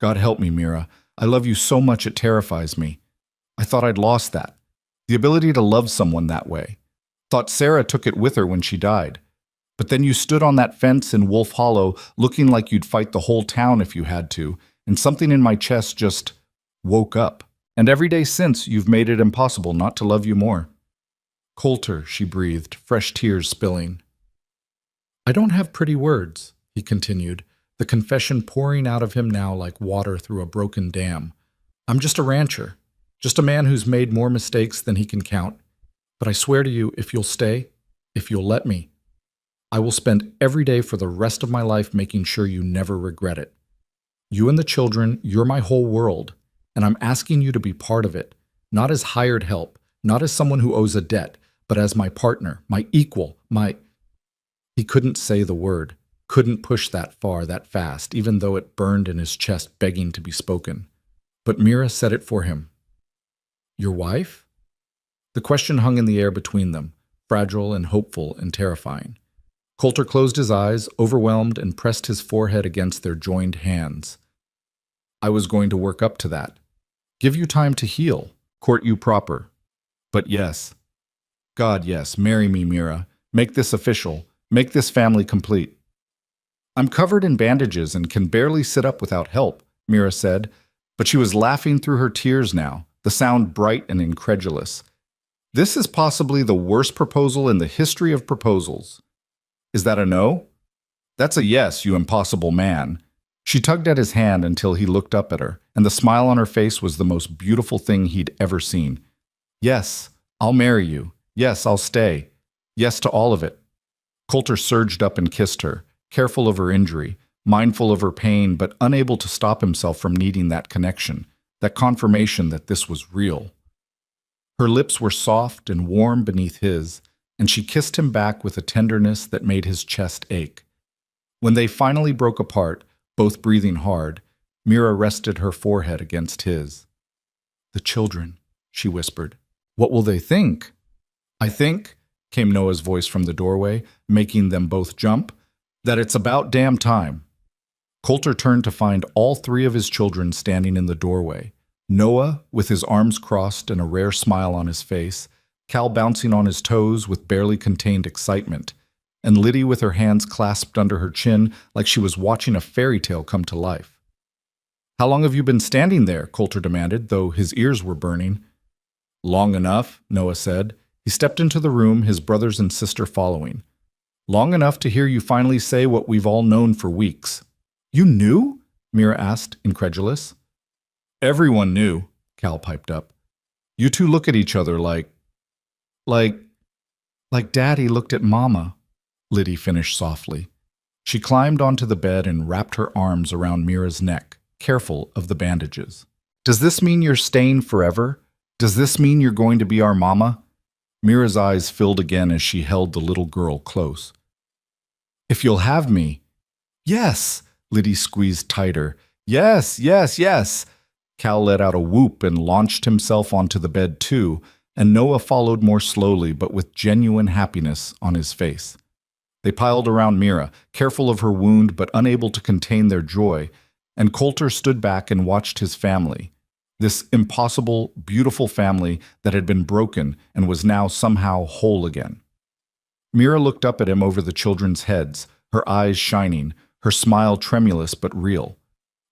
"God help me, Mira. I love you so much it terrifies me. I thought I'd lost that, the ability to love someone that way. Thought Sarah took it with her when she died. But then you stood on that fence in Wolf Hollow looking like you'd fight the whole town if you had to, and something in my chest just woke up. And every day since, you've made it impossible not to love you more." "Coulter," she breathed, fresh tears spilling. "I don't have pretty words," he continued, the confession pouring out of him now like water through a broken dam. "I'm just a rancher. Just a man who's made more mistakes than he can count. But I swear to you, if you'll stay, if you'll let me, I will spend every day for the rest of my life making sure you never regret it. You and the children, you're my whole world, and I'm asking you to be part of it, not as hired help, not as someone who owes a debt, but as my partner, my equal, my—" He couldn't say the word, couldn't push that far, that fast, even though it burned in his chest begging to be spoken. But Mira said it for him. "Your wife?" The question hung in the air between them, fragile and hopeful and terrifying. Coulter closed his eyes, overwhelmed, and pressed his forehead against their joined hands. "I was going to work up to that. give you time to heal, court you proper. But yes, God, yes, marry me, Mira. Make this official. Make this family complete. I'm covered in bandages and can barely sit up without help, Mira said, but she was laughing through her tears now, the sound bright and incredulous. This is possibly the worst proposal in the history of proposals. Is that a no? That's a yes, you impossible man. She tugged at his hand until he looked up at her, and the smile on her face was the most beautiful thing he'd ever seen. Yes, I'll marry you. Yes, I'll stay. Yes to all of it. Coulter surged up and kissed her, careful of her injury, mindful of her pain, but unable to stop himself from needing that connection, that confirmation that this was real. Her lips were soft and warm beneath his, and she kissed him back with a tenderness that made his chest ache. When they finally broke apart, both breathing hard, Mira rested her forehead against his. "The children," she whispered. "What will they think?" "I think," came Noah's voice from the doorway, making them both jump, "that it's about damn time." Coulter turned to find all three of his children standing in the doorway. Noah, with his arms crossed and a rare smile on his face, Cal bouncing on his toes with barely contained excitement, and Liddy with her hands clasped under her chin like she was watching a fairy tale come to life. "How long have you been standing there?" Coulter demanded, though his ears were burning. "Long enough," Noah said. He stepped into the room, his brothers and sister following. "Long enough to hear you finally say what we've all known for weeks." "You knew?" Mira asked, incredulous. "Everyone knew," Cal piped up. "You two look at each other like Daddy looked at Mama," Liddy finished softly. She climbed onto the bed and wrapped her arms around Mira's neck, careful of the bandages. "Does this mean you're staying forever? Does this mean you're going to be our mama?" Mira's eyes filled again as she held the little girl close. "If you'll have me." "Yes!" Liddy squeezed tighter. "Yes, yes, yes!" Cal let out a whoop and launched himself onto the bed too, and Noah followed more slowly but with genuine happiness on his face. They piled around Mira, careful of her wound but unable to contain their joy, and Coulter stood back and watched his family. This impossible, beautiful family that had been broken and was now somehow whole again. Mira looked up at him over the children's heads, her eyes shining, her smile tremulous but real.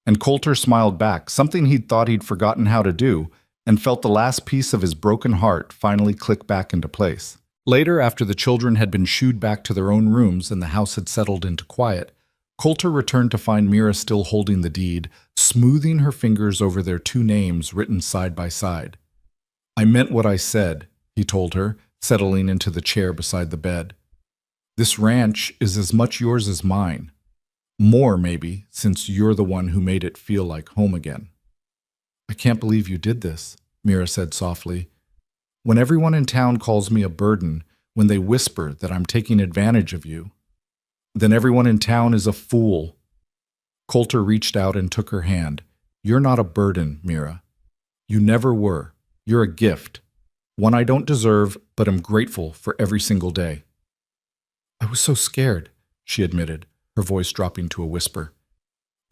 And Coulter smiled back, something he'd thought he'd forgotten how to do, and felt the last piece of his broken heart finally click back into place. Later, after the children had been shooed back to their own rooms and the house had settled into quiet, Coulter returned to find Mira still holding the deed, smoothing her fingers over their two names written side by side. "I meant what I said," he told her, settling into the chair beside the bed. "This ranch is as much yours as mine. More, maybe, since you're the one who made it feel like home again." "I can't believe you did this," Mira said softly. "When everyone in town calls me a burden, when they whisper that I'm taking advantage of you, then everyone in town is a fool." Coulter reached out and took her hand. "You're not a burden, Mira. You never were. You're a gift. One I don't deserve, but am grateful for every single day." "I was so scared," she admitted, her voice dropping to a whisper.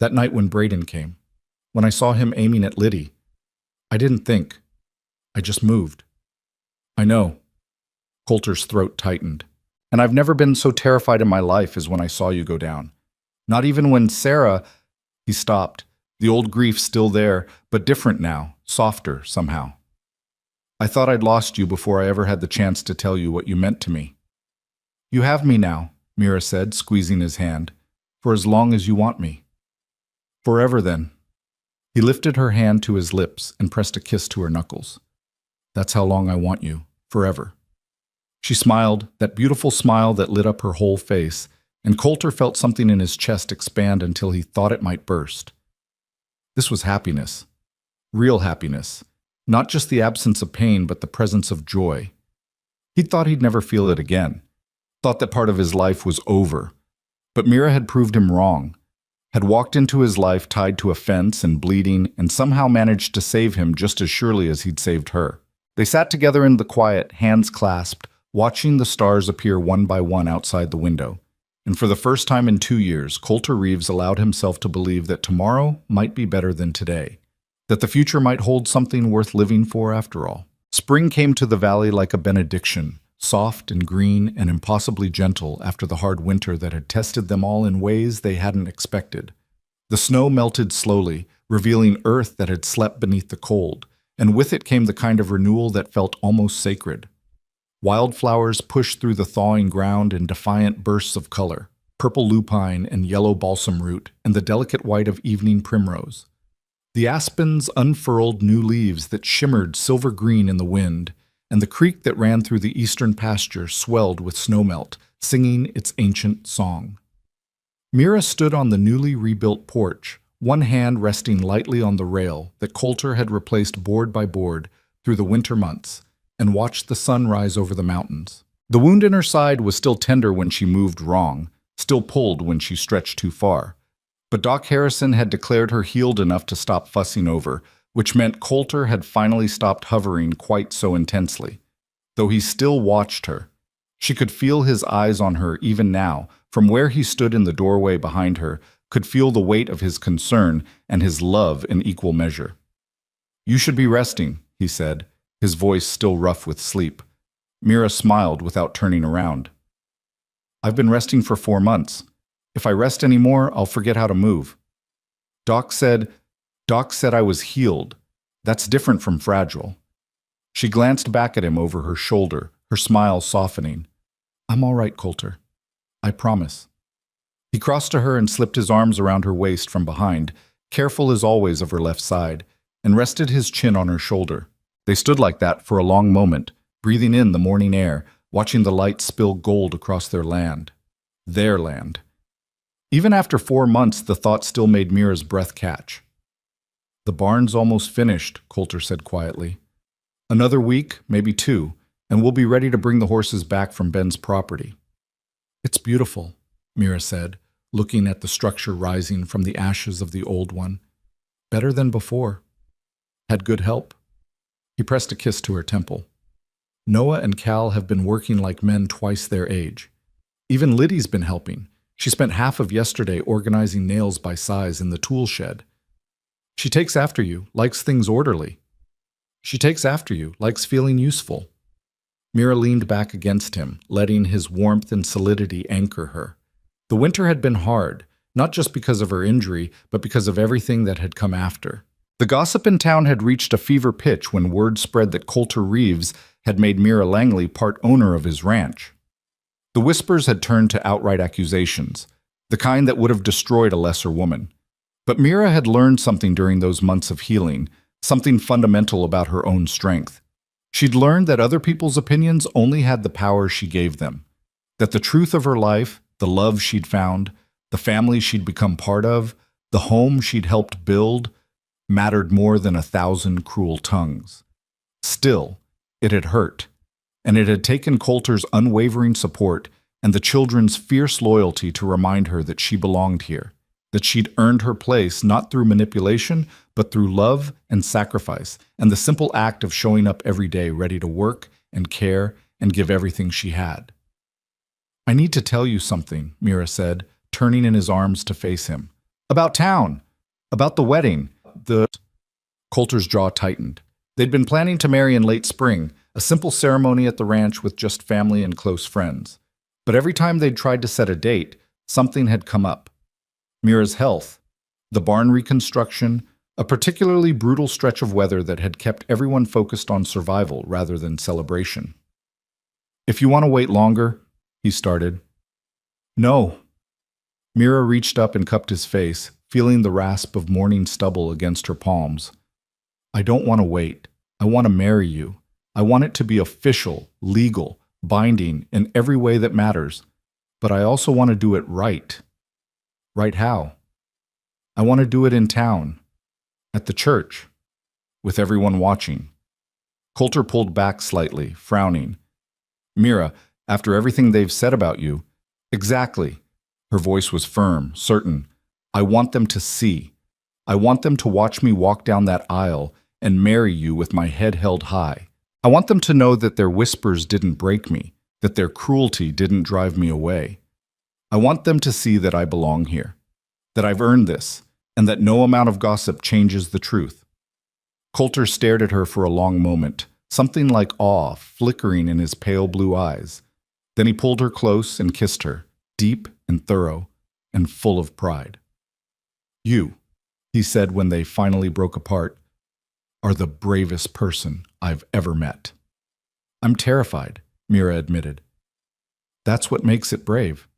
"That night when Braden came, when I saw him aiming at Liddy, I didn't think. I just moved." "I know." Coulter's throat tightened. "And I've never been so terrified in my life as when I saw you go down. Not even when Sarah—" He stopped, the old grief still there, but different now, softer somehow. "I thought I'd lost you before I ever had the chance to tell you what you meant to me." "You have me now," Mira said, squeezing his hand, "for as long as you want me." "Forever, then." He lifted her hand to his lips and pressed a kiss to her knuckles. "That's how long I want you, forever." She smiled, that beautiful smile that lit up her whole face, and Coulter felt something in his chest expand until he thought it might burst. This was happiness. Real happiness. Not just the absence of pain, but the presence of joy. He'd thought he'd never feel it again. Thought that part of his life was over. But Mira had proved him wrong. Had walked into his life tied to a fence and bleeding, and somehow managed to save him just as surely as he'd saved her. They sat together in the quiet, hands clasped, watching the stars appear one by one outside the window. And for the first time in 2 years, Coulter Reeves allowed himself to believe that tomorrow might be better than today. that the future might hold something worth living for after all. Spring came to the valley like a benediction, soft and green and impossibly gentle after the hard winter that had tested them all in ways they hadn't expected. The snow melted slowly, revealing earth that had slept beneath the cold, and with it came the kind of renewal that felt almost sacred. Wildflowers pushed through the thawing ground in defiant bursts of color, purple lupine and yellow balsam root and the delicate white of evening primrose. The aspens unfurled new leaves that shimmered silver green in the wind, and the creek that ran through the eastern pasture swelled with snowmelt, singing its ancient song. Mira stood on the newly rebuilt porch, one hand resting lightly on the rail that Coulter had replaced board by board through the winter months, and watched the sun rise over the mountains. The wound in her side was still tender when she moved wrong, still pulled when she stretched too far. But Doc Harrison had declared her healed enough to stop fussing over, which meant Coulter had finally stopped hovering quite so intensely. Though he still watched her. She could feel his eyes on her even now, from where he stood in the doorway behind her, could feel the weight of his concern and his love in equal measure. "You should be resting," he said, his voice still rough with sleep. Mira smiled without turning around. "I've been resting for 4 months. If I rest any more, I'll forget how to move." Doc said I was healed. That's different from fragile." She glanced back at him over her shoulder, her smile softening. "I'm all right, Coulter. I promise." He crossed to her and slipped his arms around her waist from behind, careful as always of her left side, and rested his chin on her shoulder. They stood like that for a long moment, breathing in the morning air, watching the light spill gold across their land. Their land. Even after 4 months, the thought still made Mira's breath catch. "The barn's almost finished," Coulter said quietly. "Another week, maybe 2, and we'll be ready to bring the horses back from Ben's property." "It's beautiful," Mira said, looking at the structure rising from the ashes of the old one. "Better than before. Had good help." He pressed a kiss to her temple. "Noah and Cal have been working like men twice their age. Even Liddy's been helping. She spent half of yesterday organizing nails by size in the tool shed. She takes after you, likes things orderly. She takes after you, likes feeling useful." Mira leaned back against him, letting his warmth and solidity anchor her. The winter had been hard, not just because of her injury, but because of everything that had come after. The gossip in town had reached a fever pitch when word spread that Coulter Reeves had made Mira Langley part owner of his ranch. The whispers had turned to outright accusations, the kind that would have destroyed a lesser woman. But Mira had learned something during those months of healing, something fundamental about her own strength. She'd learned that other people's opinions only had the power she gave them, that the truth of her life, the love she'd found, the family she'd become part of, the home she'd helped build, mattered more than 1,000 cruel tongues. Still, it had hurt, and it had taken Coulter's unwavering support and the children's fierce loyalty to remind her that she belonged here, that she'd earned her place not through manipulation, but through love and sacrifice, and the simple act of showing up every day ready to work and care and give everything she had. "I need to tell you something," Mira said, turning in his arms to face him. "About town. About the wedding. Coulter's jaw tightened. They'd been planning to marry in late spring, a simple ceremony at the ranch with just family and close friends. But every time they'd tried to set a date, something had come up. Mira's health, the barn reconstruction, a particularly brutal stretch of weather that had kept everyone focused on survival rather than celebration. "If you want to wait longer," he started. "No." Mira reached up and cupped his face, feeling the rasp of morning stubble against her palms. "I don't want to wait. I want to marry you. I want it to be official, legal, binding in every way that matters. But I also want to do it right." "Right how?" "I want to do it in town. At the church. With everyone watching." Coulter pulled back slightly, frowning. "Mira, after everything they've said about you—" "Exactly." Her voice was firm, certain. "I want them to see. I want them to watch me walk down that aisle and marry you with my head held high. I want them to know that their whispers didn't break me, that their cruelty didn't drive me away. I want them to see that I belong here, that I've earned this, and that no amount of gossip changes the truth." Coulter stared at her for a long moment, something like awe flickering in his pale blue eyes. Then he pulled her close and kissed her, deep and thorough and full of pride. "You," he said when they finally broke apart, "are the bravest person I've ever met." "I'm terrified," Mira admitted. "That's what makes it brave."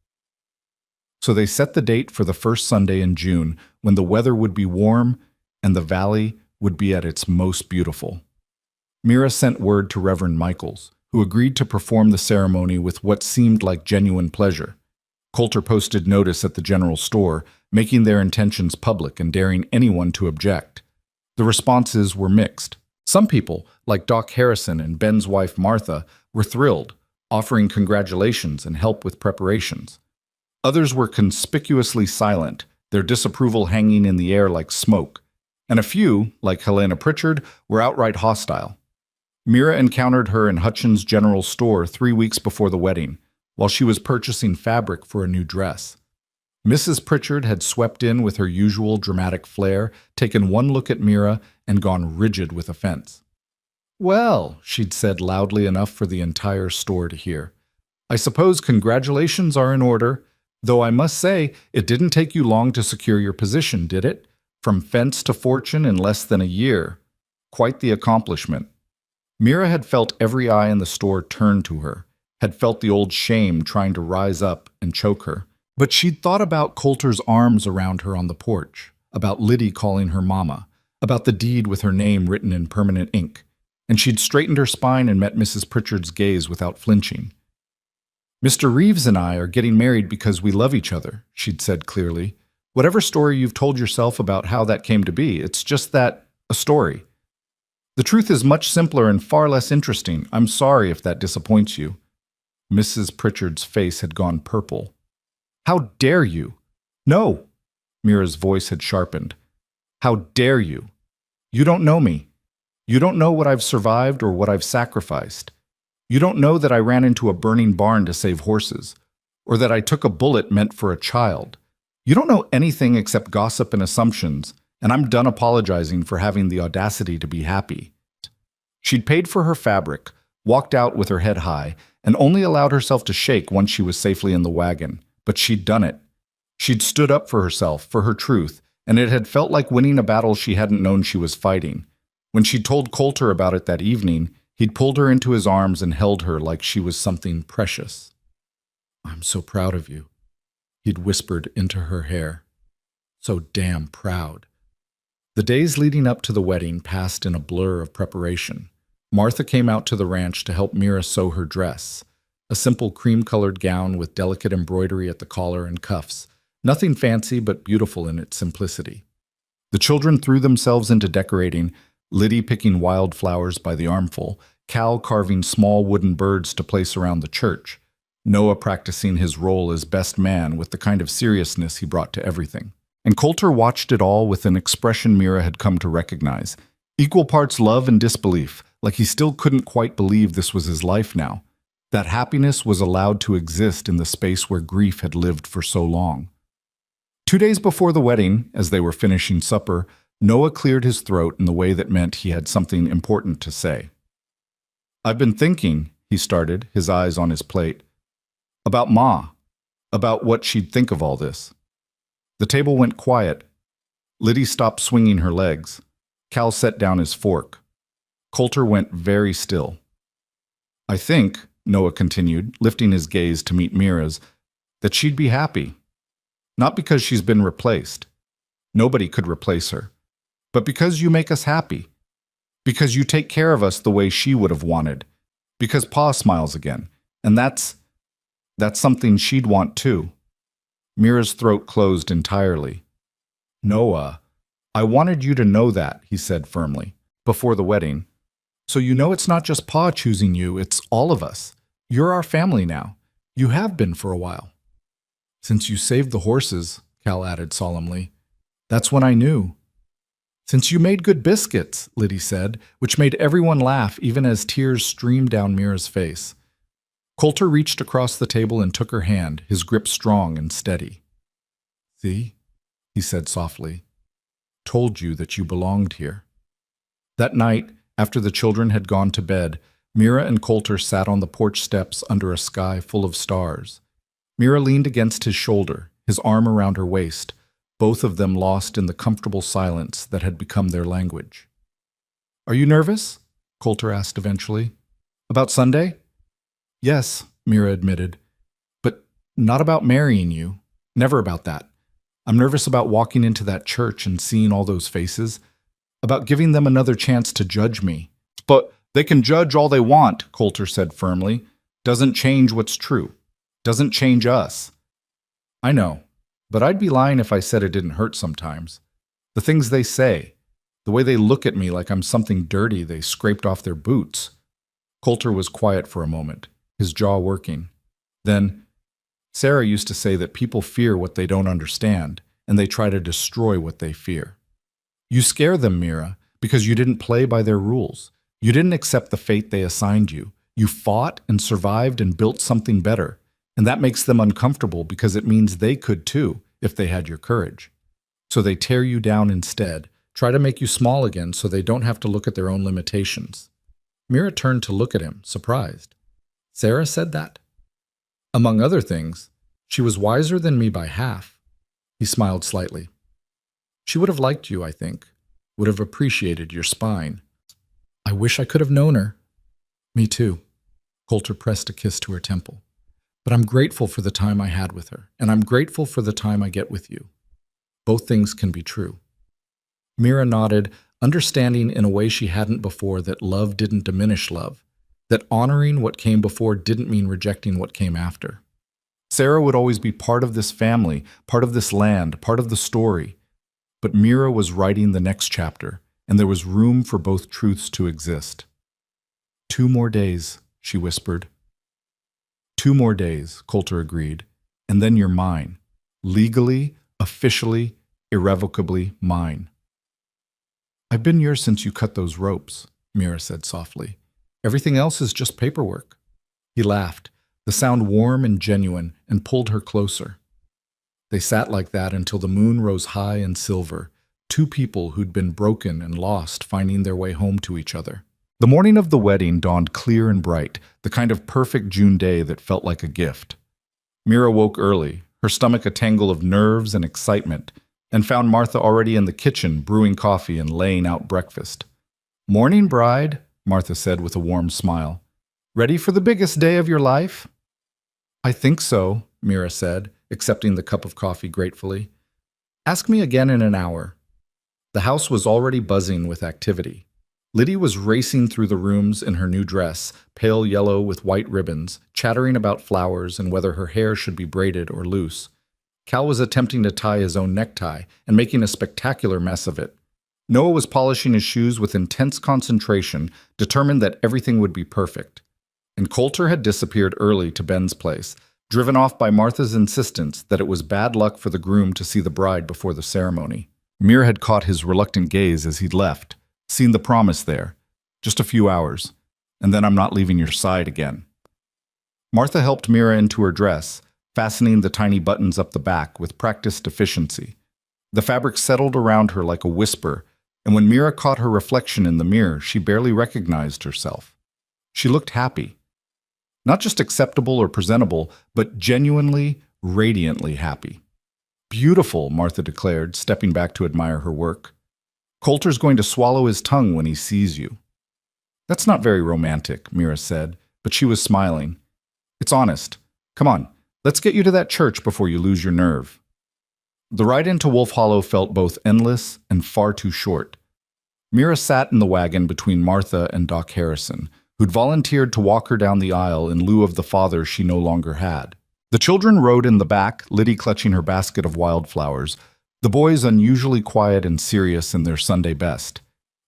So they set the date for the first Sunday in June, when the weather would be warm and the valley would be at its most beautiful. Mira sent word to Reverend Michaels, who agreed to perform the ceremony with what seemed like genuine pleasure. Coulter posted notice at the general store, making their intentions public and daring anyone to object. The responses were mixed. Some people, like Doc Harrison and Ben's wife Martha, were thrilled, offering congratulations and help with preparations. Others were conspicuously silent, their disapproval hanging in the air like smoke. And a few, like Helena Pritchard, were outright hostile. Mira encountered her in Hutchins' general store 3 weeks before the wedding, while she was purchasing fabric for a new dress. Mrs. Pritchard had swept in with her usual dramatic flair, taken one look at Mira, and gone rigid with offense. "Well," she'd said loudly enough for the entire store to hear, "I suppose congratulations are in order, though I must say it didn't take you long to secure your position, did it? From fence to fortune in less than a year. Quite the accomplishment." Mira had felt every eye in the store turn to her, had felt the old shame trying to rise up and choke her. But she'd thought about Coulter's arms around her on the porch, about Liddy calling her mama, about the deed with her name written in permanent ink, and she'd straightened her spine and met Mrs. Pritchard's gaze without flinching. "Mr. Reeves and I are getting married because we love each other," she'd said clearly. "Whatever story you've told yourself about how that came to be, it's just that, a story. The truth is much simpler and far less interesting. I'm sorry if that disappoints you." Mrs. Pritchard's face had gone purple. "How dare you?" "No!" Mira's voice had sharpened. "How dare you? You don't know me. You don't know what I've survived or what I've sacrificed. You don't know that I ran into a burning barn to save horses, or that I took a bullet meant for a child. You don't know anything except gossip and assumptions, and I'm done apologizing for having the audacity to be happy." She'd paid for her fabric, walked out with her head high, and only allowed herself to shake once she was safely in the wagon. But she'd done it. She'd stood up for herself, for her truth, and it had felt like winning a battle she hadn't known she was fighting. When she told Coulter about it that evening, he'd pulled her into his arms and held her like she was something precious. "I'm so proud of you," he'd whispered into her hair. "So damn proud." The days leading up to the wedding passed in a blur of preparation. Martha came out to the ranch to help Mira sew her dress, a simple cream-colored gown with delicate embroidery at the collar and cuffs, nothing fancy but beautiful in its simplicity. The children threw themselves into decorating, Liddy picking wildflowers by the armful, Cal carving small wooden birds to place around the church, Noah practicing his role as best man with the kind of seriousness he brought to everything. And Coulter watched it all with an expression Mira had come to recognize, equal parts love and disbelief, like he still couldn't quite believe this was his life now, that happiness was allowed to exist in the space where grief had lived for so long. 2 days before the wedding, as they were finishing supper, Noah cleared his throat in the way that meant he had something important to say. "I've been thinking," he started, his eyes on his plate, "about Ma, about what she'd think of all this." The table went quiet. Liddy stopped swinging her legs. Cal set down his fork. Coulter went very still. "I think," Noah continued, lifting his gaze to meet Mira's, "that she'd be happy. Not because she's been replaced. Nobody could replace her. But because you make us happy. Because you take care of us the way she would have wanted. Because Pa smiles again. And that's something she'd want too." Mira's throat closed entirely. "Noah, I wanted you to know that," he said firmly, "before the wedding. So you know it's not just Pa choosing you, it's all of us. You're our family now. You have been for a while." "Since you saved the horses," Cal added solemnly. "That's when I knew." "Since you made good biscuits," Liddy said, which made everyone laugh even as tears streamed down Mira's face. Coulter reached across the table and took her hand, his grip strong and steady. "See," he said softly. "Told you that you belonged here." That night, after the children had gone to bed, Mira and Coulter sat on the porch steps under a sky full of stars. Mira leaned against his shoulder, his arm around her waist, both of them lost in the comfortable silence that had become their language. "Are you nervous?" Coulter asked eventually. "About Sunday?" "Yes," Mira admitted, "but not about marrying you. Never about that. I'm nervous about walking into that church and seeing all those faces, about giving them another chance to judge me." "But they can judge all they want," Coulter said firmly. "Doesn't change what's true. Doesn't change us." "I know, but I'd be lying if I said it didn't hurt sometimes. The things they say, the way they look at me like I'm something dirty they scraped off their boots." Coulter was quiet for a moment, his jaw working. Then, "Sarah used to say that people fear what they don't understand, and they try to destroy what they fear. You scare them, Mira, because you didn't play by their rules. You didn't accept the fate they assigned you. You fought and survived and built something better, and that makes them uncomfortable because it means they could too, if they had your courage. So they tear you down instead, try to make you small again so they don't have to look at their own limitations." Mira turned to look at him, surprised. "Sarah said that?" "Among other things, she was wiser than me by half." He smiled slightly. "She would have liked you, I think, would have appreciated your spine." "I wish I could have known her." "Me too." Coulter pressed a kiss to her temple. "But I'm grateful for the time I had with her, and I'm grateful for the time I get with you. Both things can be true." Mira nodded, understanding in a way she hadn't before that love didn't diminish love, that honoring what came before didn't mean rejecting what came after. Sarah would always be part of this family, part of this land, part of the story. But Mira was writing the next chapter, and there was room for both truths to exist. "2 more days," she whispered. "2 more days," Coulter agreed, "and then you're mine. Legally, officially, irrevocably mine." "I've been yours since you cut those ropes," Mira said softly. "Everything else is just paperwork." He laughed, the sound warm and genuine, and pulled her closer. They sat like that until the moon rose high and silver, two people who'd been broken and lost finding their way home to each other. The morning of the wedding dawned clear and bright, the kind of perfect June day that felt like a gift. Mira woke early, her stomach a tangle of nerves and excitement, and found Martha already in the kitchen brewing coffee and laying out breakfast. "Morning, bride," Martha said with a warm smile. "Ready for the biggest day of your life?" "I think so," Mira said, accepting the cup of coffee gratefully. "Ask me again in an hour." The house was already buzzing with activity. Liddy was racing through the rooms in her new dress, pale yellow with white ribbons, chattering about flowers and whether her hair should be braided or loose. Cal was attempting to tie his own necktie and making a spectacular mess of it. Noah was polishing his shoes with intense concentration, determined that everything would be perfect. And Coulter had disappeared early to Ben's place, driven off by Martha's insistence that it was bad luck for the groom to see the bride before the ceremony. Mira had caught his reluctant gaze as he'd left, seen the promise there. "Just a few hours, and then I'm not leaving your side again." Martha helped Mira into her dress, fastening the tiny buttons up the back with practiced efficiency. The fabric settled around her like a whisper, and when Mira caught her reflection in the mirror, she barely recognized herself. She looked happy. Not just acceptable or presentable, but genuinely, radiantly happy. "Beautiful," Martha declared, stepping back to admire her work. "Coulter's going to swallow his tongue when he sees you." "That's not very romantic," Mira said, but she was smiling. "It's honest. Come on, let's get you to that church before you lose your nerve." The ride into Wolf Hollow felt both endless and far too short. Mira sat in the wagon between Martha and Doc Harrison, who'd volunteered to walk her down the aisle in lieu of the father she no longer had. The children rode in the back, Liddy clutching her basket of wildflowers, the boys unusually quiet and serious in their Sunday best.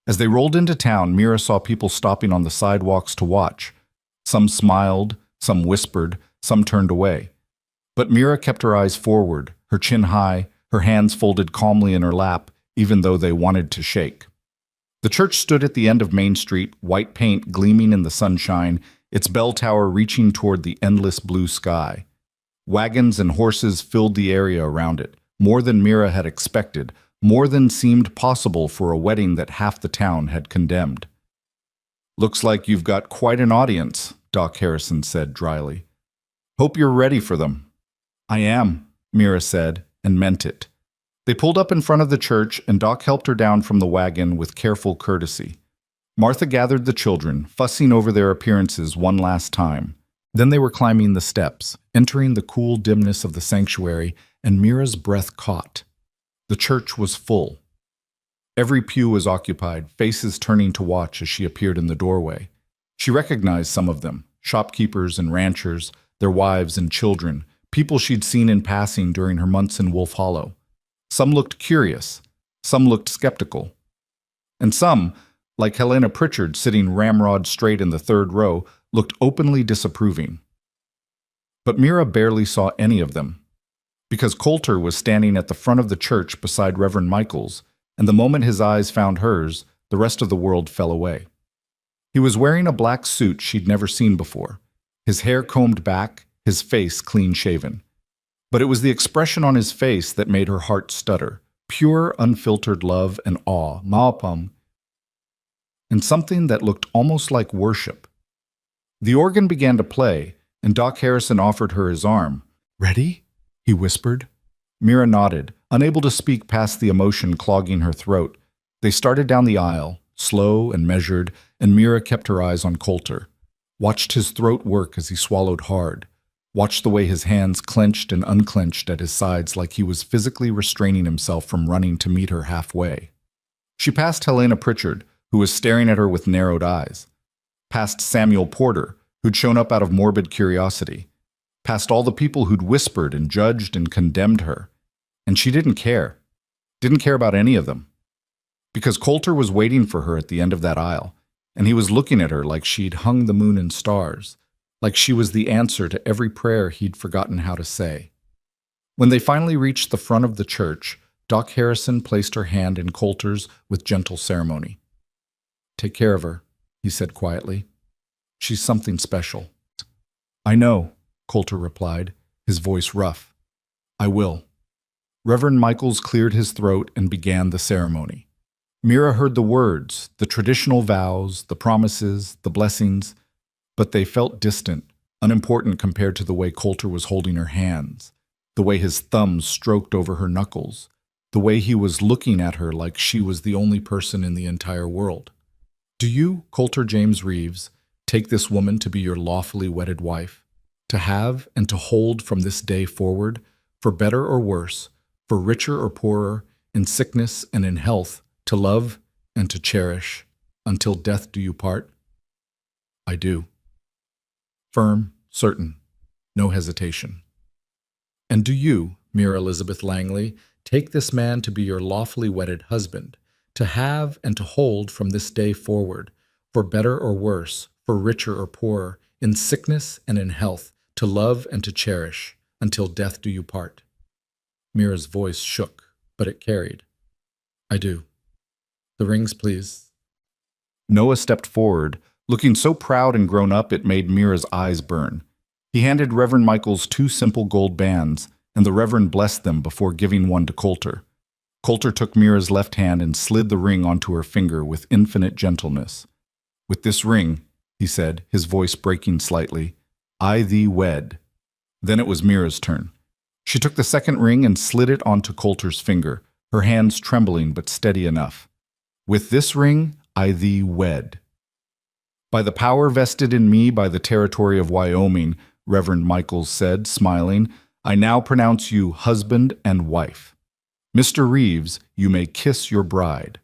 As they rolled into town, Mira saw people stopping on the sidewalks to watch. Some smiled, some whispered, some turned away. But Mira kept her eyes forward, her chin high, her hands folded calmly in her lap, even though they wanted to shake. The church stood at the end of Main Street, white paint gleaming in the sunshine, its bell tower reaching toward the endless blue sky. Wagons and horses filled the area around it, more than Mira had expected, more than seemed possible for a wedding that half the town had condemned. "Looks like you've got quite an audience," Doc Harrison said dryly. "Hope you're ready for them." "I am," Mira said, and meant it. They pulled up in front of the church, and Doc helped her down from the wagon with careful courtesy. Martha gathered the children, fussing over their appearances one last time. Then they were climbing the steps, entering the cool dimness of the sanctuary, and Mira's breath caught. The church was full. Every pew was occupied, faces turning to watch as she appeared in the doorway. She recognized some of them, shopkeepers and ranchers, their wives and children, people she'd seen in passing during her months in Wolf Hollow. Some looked curious, some looked skeptical, and some, like Helena Pritchard sitting ramrod straight in the third row, looked openly disapproving. But Mira barely saw any of them, because Coulter was standing at the front of the church beside Reverend Michaels, and the moment his eyes found hers, the rest of the world fell away. He was wearing a black suit she'd never seen before, his hair combed back, his face clean-shaven. But it was the expression on his face that made her heart stutter, pure, unfiltered love and awe, maapam, and something that looked almost like worship. The organ began to play, and Doc Harrison offered her his arm. "Ready?" he whispered. Mira nodded, unable to speak past the emotion clogging her throat. They started down the aisle, slow and measured, and Mira kept her eyes on Coulter. Watched his throat work as he swallowed hard. Watched the way his hands clenched and unclenched at his sides like he was physically restraining himself from running to meet her halfway. She passed Helena Pritchard, who was staring at her with narrowed eyes. Past Samuel Porter, who'd shown up out of morbid curiosity. Past all the people who'd whispered and judged and condemned her. And she didn't care. Didn't care about any of them. Because Coulter was waiting for her at the end of that aisle, and he was looking at her like she'd hung the moon and stars, like she was the answer to every prayer he'd forgotten how to say. When they finally reached the front of the church, Doc Harrison placed her hand in Coulter's with gentle ceremony. "Take care of her," he said quietly. "She's something special." "I know," Coulter replied, his voice rough. "I will." Reverend Michaels cleared his throat and began the ceremony. Mira heard the words, the traditional vows, the promises, the blessings, but they felt distant, unimportant compared to the way Coulter was holding her hands, the way his thumbs stroked over her knuckles, the way he was looking at her like she was the only person in the entire world. "Do you, Coulter James Reeves, take this woman to be your lawfully wedded wife, to have and to hold from this day forward, for better or worse, for richer or poorer, in sickness and in health, to love and to cherish, until death do you part?" "I do." Firm, certain, no hesitation. "And do you, Mira Elizabeth Langley, take this man to be your lawfully wedded husband, to have and to hold from this day forward, for better or worse, for richer or poorer, in sickness and in health, to love and to cherish, until death do you part?" Mira's voice shook, but it carried. "I do." "The rings, please." Noah stepped forward, looking so proud and grown up it made Mira's eyes burn. He handed Reverend Michaels 2 simple gold bands, and the Reverend blessed them before giving one to Coulter. Coulter took Mira's left hand and slid the ring onto her finger with infinite gentleness. "With this ring," he said, his voice breaking slightly, "I thee wed." Then it was Mira's turn. She took the second ring and slid it onto Coulter's finger, her hands trembling but steady enough. "With this ring, I thee wed." "By the power vested in me by the territory of Wyoming," Reverend Michaels said, smiling, "I now pronounce you husband and wife. Mr. Reeves, you may kiss your bride."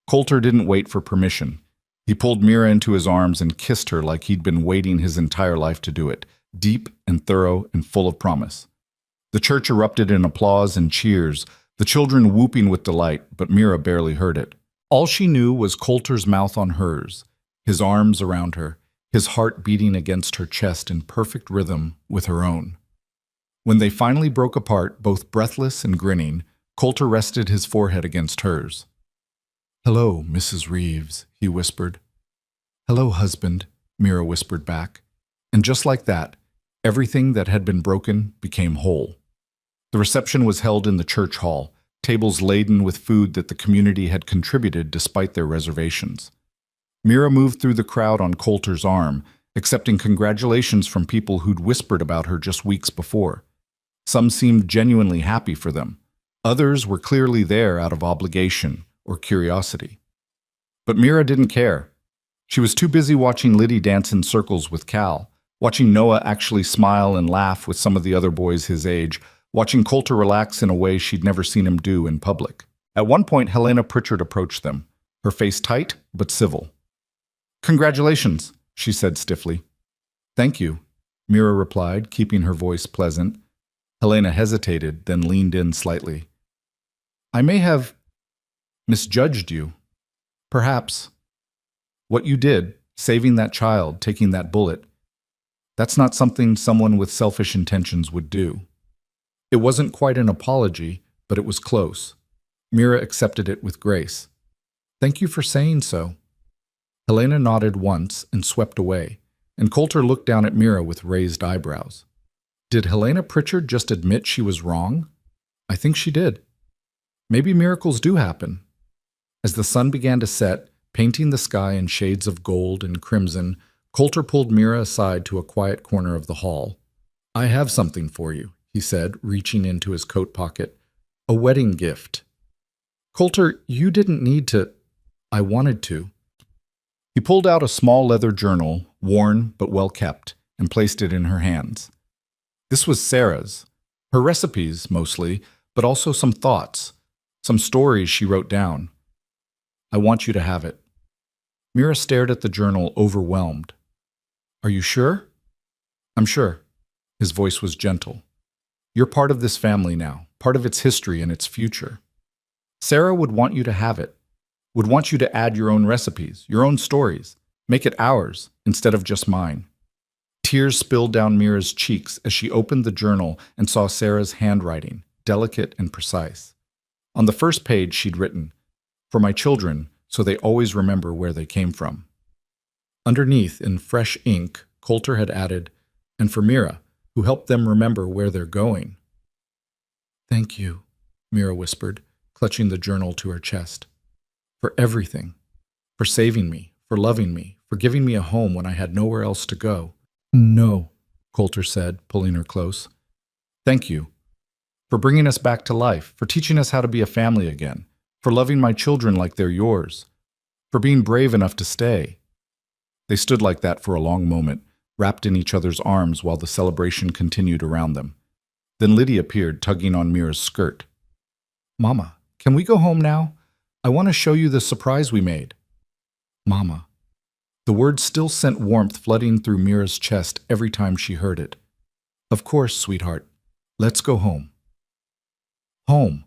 Coulter didn't wait for permission. He pulled Mira into his arms and kissed her like he'd been waiting his entire life to do it, deep and thorough and full of promise. The church erupted in applause and cheers, the children whooping with delight, but Mira barely heard it. All she knew was Coulter's mouth on hers, his arms around her, his heart beating against her chest in perfect rhythm with her own. When they finally broke apart, both breathless and grinning, Coulter rested his forehead against hers. "Hello, Mrs. Reeves," he whispered. "Hello, husband," Mira whispered back. And just like that, everything that had been broken became whole. The reception was held in the church hall, tables laden with food that the community had contributed despite their reservations. Mira moved through the crowd on Coulter's arm, accepting congratulations from people who'd whispered about her just weeks before. Some seemed genuinely happy for them. Others were clearly there out of obligation or curiosity. But Mira didn't care. She was too busy watching Liddy dance in circles with Cal, watching Noah actually smile and laugh with some of the other boys his age, watching Coulter relax in a way she'd never seen him do in public. At one point, Helena Pritchard approached them, her face tight but civil. "Congratulations," she said stiffly. "Thank you," Mira replied, keeping her voice pleasant. Helena hesitated, then leaned in slightly. "I may have misjudged you. Perhaps. What you did, saving that child, taking that bullet, that's not something someone with selfish intentions would do." It wasn't quite an apology, but it was close. Mira accepted it with grace. "Thank you for saying so." Helena nodded once and swept away, and Coulter looked down at Mira with raised eyebrows. Did Helena Pritchard just admit she was wrong? I think she did. Maybe miracles do happen. As the sun began to set, painting the sky in shades of gold and crimson, Coulter pulled Mira aside to a quiet corner of the hall. "I have something for you," he said, reaching into his coat pocket. "A wedding gift." "Coulter, you didn't need to." "I wanted to." He pulled out a small leather journal, worn but well kept, and placed it in her hands. This was Sarah's. Her recipes, mostly, but also some thoughts, some stories she wrote down. "I want you to have it." Mira stared at the journal, overwhelmed. "Are you sure?" "I'm sure." His voice was gentle. "You're part of this family now, part of its history and its future. Sarah would want you to have it, would want you to add your own recipes, your own stories, make it ours instead of just mine." Tears spilled down Mira's cheeks as she opened the journal and saw Sarah's handwriting, delicate and precise. On the first page she'd written, "For my children, so they always remember where they came from." Underneath, in fresh ink, Coulter had added, "And for Mira, who helped them remember where they're going." "Thank you," Mira whispered, clutching the journal to her chest. "For everything. For saving me, for loving me, for giving me a home when I had nowhere else to go." "No," Coulter said, pulling her close. "Thank you. For bringing us back to life, for teaching us how to be a family again, for loving my children like they're yours, for being brave enough to stay." They stood like that for a long moment, wrapped in each other's arms while the celebration continued around them. Then Liddy appeared, tugging on Mira's skirt. "Mama, can we go home now? I want to show you the surprise we made." "Mama." The word still sent warmth flooding through Mira's chest every time she heard it. "Of course, sweetheart. Let's go home." Home.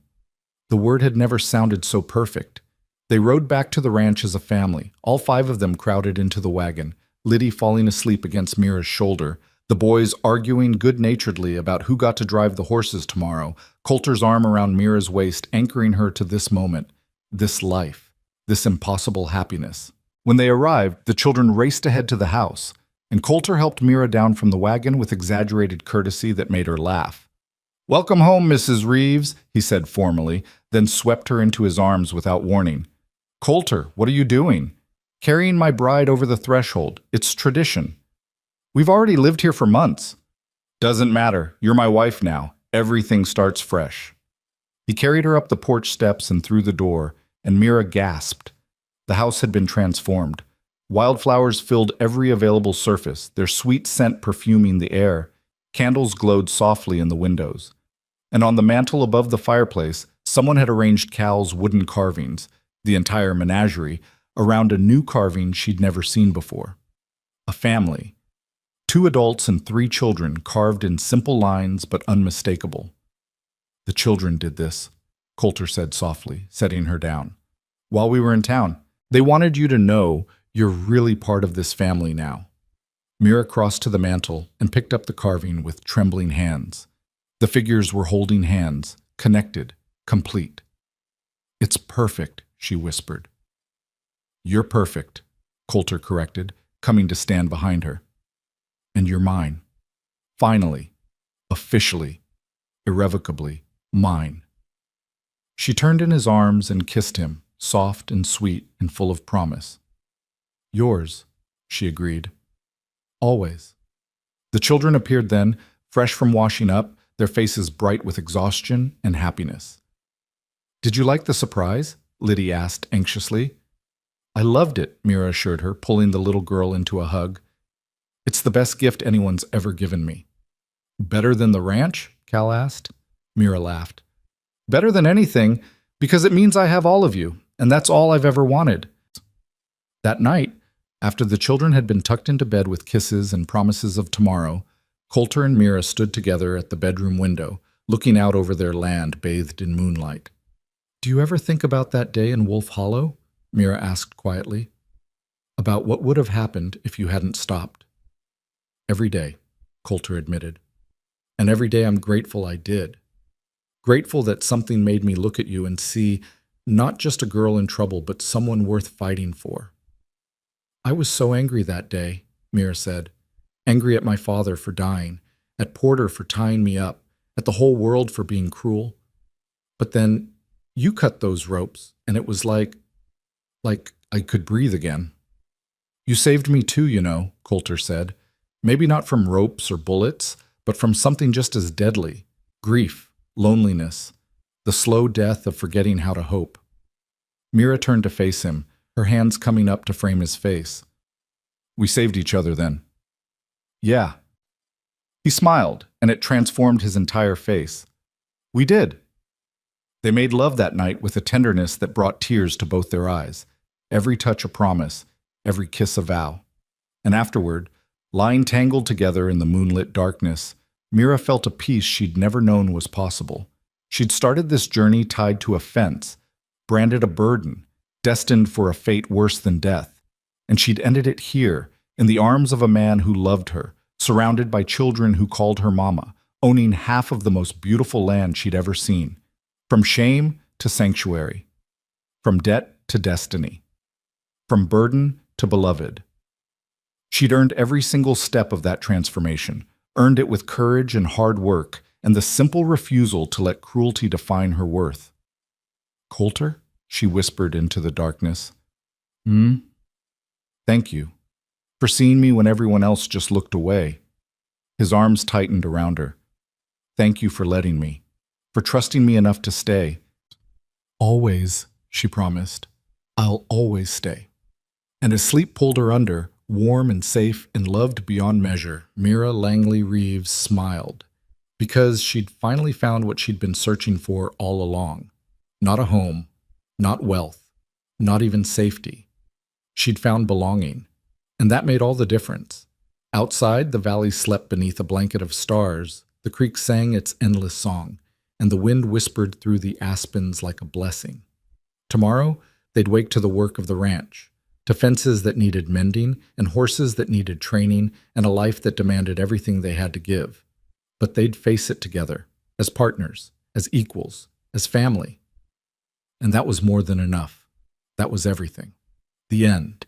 The word had never sounded so perfect. They rode back to the ranch as a family, all 5 of them crowded into the wagon, Liddy falling asleep against Mira's shoulder, the boys arguing good-naturedly about who got to drive the horses tomorrow, Coulter's arm around Mira's waist anchoring her to this moment, this life, this impossible happiness. When they arrived, the children raced ahead to the house, and Coulter helped Mira down from the wagon with exaggerated courtesy that made her laugh. "Welcome home, Mrs. Reeves," he said formally, then swept her into his arms without warning. "Coulter, what are you doing?" "Carrying my bride over the threshold. It's tradition." "We've already lived here for months." "Doesn't matter. You're my wife now. Everything starts fresh." He carried her up the porch steps and through the door, and Mira gasped. The house had been transformed. Wildflowers filled every available surface, their sweet scent perfuming the air. Candles glowed softly in the windows. And on the mantel above the fireplace, someone had arranged Cal's wooden carvings, the entire menagerie, around a new carving she'd never seen before. A family. 2 adults and 3 children carved in simple lines but unmistakable. "The children did this," Coulter said softly, setting her down. "While we were in town. They wanted you to know you're really part of this family now." Mira crossed to the mantel and picked up the carving with trembling hands. The figures were holding hands, connected, complete. "It's perfect," she whispered. "You're perfect," Coulter corrected, coming to stand behind her. "And you're mine. Finally, officially, irrevocably mine." She turned in his arms and kissed him, soft and sweet and full of promise. Yours, she agreed. Always. The children appeared then, fresh from washing up, their faces bright with exhaustion and happiness. Did you like the surprise? Liddy asked anxiously. I loved it, Mira assured her, pulling the little girl into a hug. It's the best gift anyone's ever given me. Better than the ranch? Cal asked. Mira laughed. Better than anything, because it means I have all of you, and that's all I've ever wanted. That night, after the children had been tucked into bed with kisses and promises of tomorrow, Coulter and Mira stood together at the bedroom window, looking out over their land bathed in moonlight. Do you ever think about that day in Wolf Hollow? Mira asked quietly. About what would have happened if you hadn't stopped. Every day, Coulter admitted. And every day I'm grateful I did. Grateful that something made me look at you and see not just a girl in trouble, but someone worth fighting for. I was so angry that day, Mira said. Angry at my father for dying, at Porter for tying me up, at the whole world for being cruel. But then you cut those ropes, and it was like I could breathe again. You saved me too, you know, Coulter said. Maybe not from ropes or bullets, but from something just as deadly. Grief, loneliness, the slow death of forgetting how to hope. Mira turned to face him, her hands coming up to frame his face. We saved each other then. Yeah. He smiled, and it transformed his entire face. We did. They made love that night with a tenderness that brought tears to both their eyes, every touch a promise, every kiss a vow. And afterward, lying tangled together in the moonlit darkness, Mira felt a peace she'd never known was possible. She'd started this journey tied to a fence, branded a burden, destined for a fate worse than death. And she'd ended it here, in the arms of a man who loved her, surrounded by children who called her mama, owning half of the most beautiful land she'd ever seen. From shame to sanctuary. From debt to destiny. From burden to beloved. She'd earned every single step of that transformation, earned it with courage and hard work, and the simple refusal to let cruelty define her worth. Coulter? She whispered into the darkness. Thank you. For seeing me when everyone else just looked away. His arms tightened around her. Thank you for letting me. For trusting me enough to stay. Always, she promised. I'll always stay. And as sleep pulled her under, warm and safe and loved beyond measure, Mira Langley Reeves smiled. Because she'd finally found what she'd been searching for all along. Not a home, not wealth, not even safety. She'd found belonging. And that made all the difference. Outside, the valley slept beneath a blanket of stars. The creek sang its endless song, and the wind whispered through the aspens like a blessing. Tomorrow, they'd wake to the work of the ranch, to fences that needed mending, and horses that needed training, and a life that demanded everything they had to give. But they'd face it together, as partners, as equals, as family. And that was more than enough. That was everything. The end.